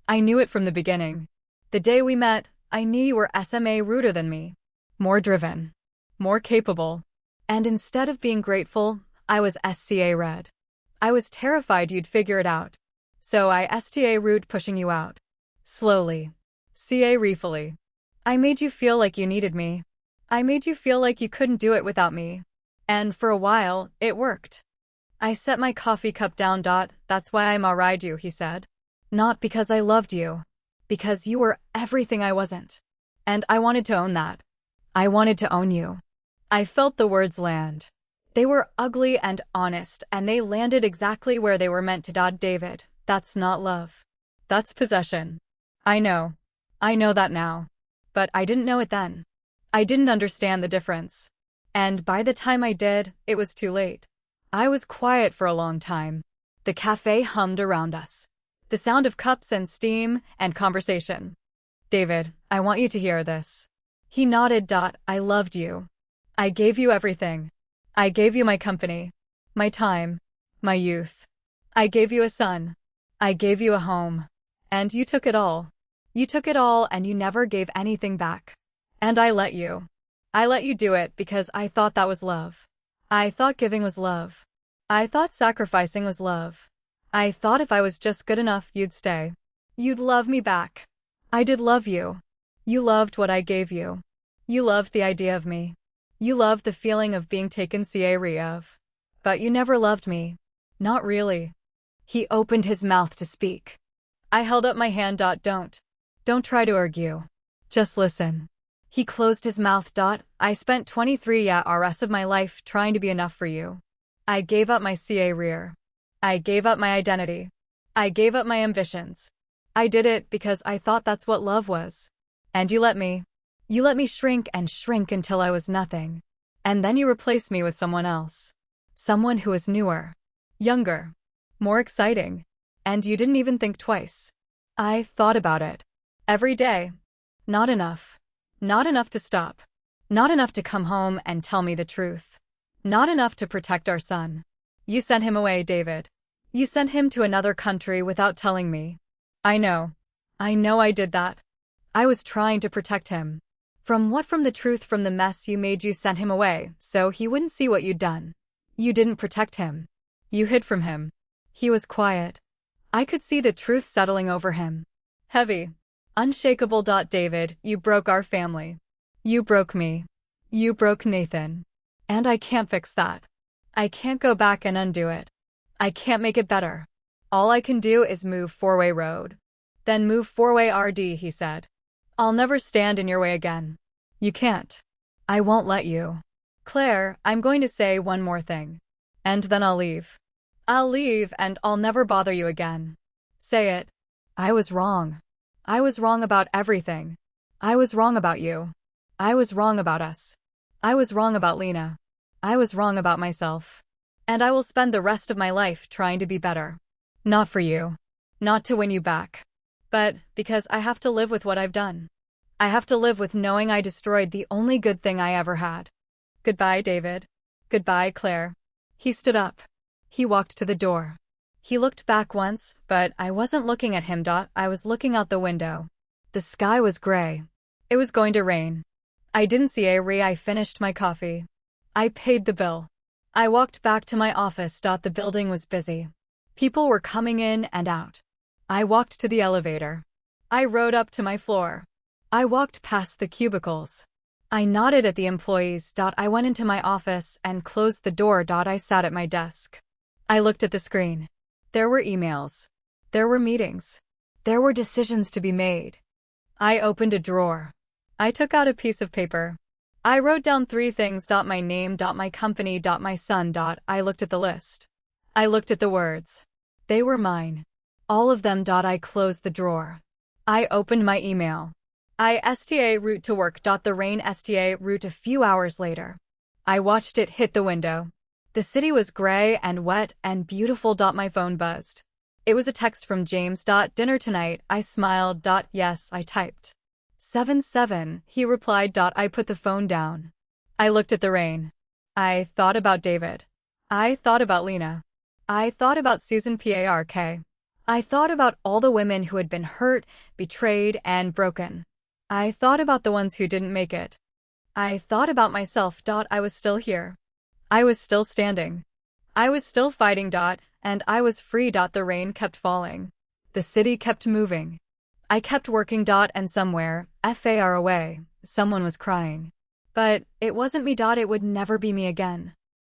I knew it from the beginning. The day we met, I knew you were SMA ruder than me. More driven. More capable. And instead of being grateful, I was SCA red. I was terrified you'd figure it out. So I STA root pushing you out. Slowly. CA refully. I made you feel like you needed me. I made you feel like you couldn't do it without me. And for a while, it worked. I set my coffee cup down. That's why I'm alright you, he said. Not because I loved you. Because you were everything I wasn't. And I wanted to own that. I wanted to own you. I felt the words land. They were ugly and honest, and they landed exactly where they were meant to. David, that's not love. That's possession. I know. I know that now. But I didn't know it then. I didn't understand the difference. And by the time I did, it was too late. I was quiet for a long time. The cafe hummed around us. The sound of cups and steam and conversation. David, I want you to hear this. He nodded. I loved you. I gave you everything. I gave you my company, my time, my youth. I gave you a son. I gave you a home. And you took it all. You took it all and you never gave anything back. And I let you. I let you do it because I thought that was love. I thought giving was love. I thought sacrificing was love. I thought if I was just good enough, you'd stay. You'd love me back. I did love you. You loved what I gave you. You loved the idea of me. You loved the feeling of being taken care of. But you never loved me. Not really. He opened his mouth to speak. I held up my hand. Don't try to argue. Just listen. He closed his mouth. I spent 23 years of my life trying to be enough for you. I gave up my career. I gave up my identity. I gave up my ambitions. I did it because I thought that's what love was. And you let me. You let me shrink and shrink until I was nothing. And then you replaced me with someone else. Someone who was newer, younger, more exciting. And you didn't even think twice. I thought about it. Every day. Not enough. Not enough to stop. Not enough to come home and tell me the truth. Not enough to protect our son. You sent him away, David. You sent him to another country without telling me. I know. I know I did that. I was trying to protect him. From what? From the truth, from the mess you made. You sent him away, so he wouldn't see what you'd done. You didn't protect him. You hid from him. He was quiet. I could see the truth settling over him. Heavy. Unshakable. David, you broke our family. You broke me. You broke Nathan. And I can't fix that. I can't go back and undo it. I can't make it better. All I can do is move four-way road. Then move four-way RD, he said. I'll never stand in your way again. You can't. I won't let you. Claire, I'm going to say one more thing. And then I'll leave. I'll leave and I'll never bother you again. Say it. I was wrong. I was wrong about everything. I was wrong about you. I was wrong about us. I was wrong about Lena. I was wrong about myself. And I will spend the rest of my life trying to be better. Not for you. Not to win you back. But because I have to live with what I've done. I have to live with knowing I destroyed the only good thing I ever had. Goodbye, David. Goodbye, Claire. He stood up. He walked to the door. He looked back once, but I wasn't looking at him. I was looking out the window. The sky was gray. It was going to rain. I didn't see I finished my coffee. I paid the bill. I walked back to my office. The building was busy. People were coming in and out. I walked to the elevator. I rode up to my floor. I walked past the cubicles. I nodded at the employees. I went into my office and closed the door. I sat at my desk. I looked at the screen. There were emails. There were meetings. There were decisions to be made. I opened a drawer. I took out a piece of paper. I wrote down 3 things. My name, my company, my son. I looked at the list. I looked at the words. They were mine. All of them. I closed the drawer. I opened my email. I sta route to work. The rain sta route a few hours later. I watched it hit the window. The city was gray and wet and beautiful. My phone buzzed. It was a text from James. Dinner tonight. I smiled. Yes, I typed. 7-7, he replied. I put the phone down. I looked at the rain. I thought about David. I thought about Lena. I thought about Susan Park. I thought about all the women who had been hurt, betrayed, and broken. I thought about the ones who didn't make it. I thought about myself. I was still here. I was still standing. I was still fighting. And I was free. The rain kept falling. The city kept moving. I kept working. And somewhere, far away, someone was crying. But it wasn't me. It would never be me again.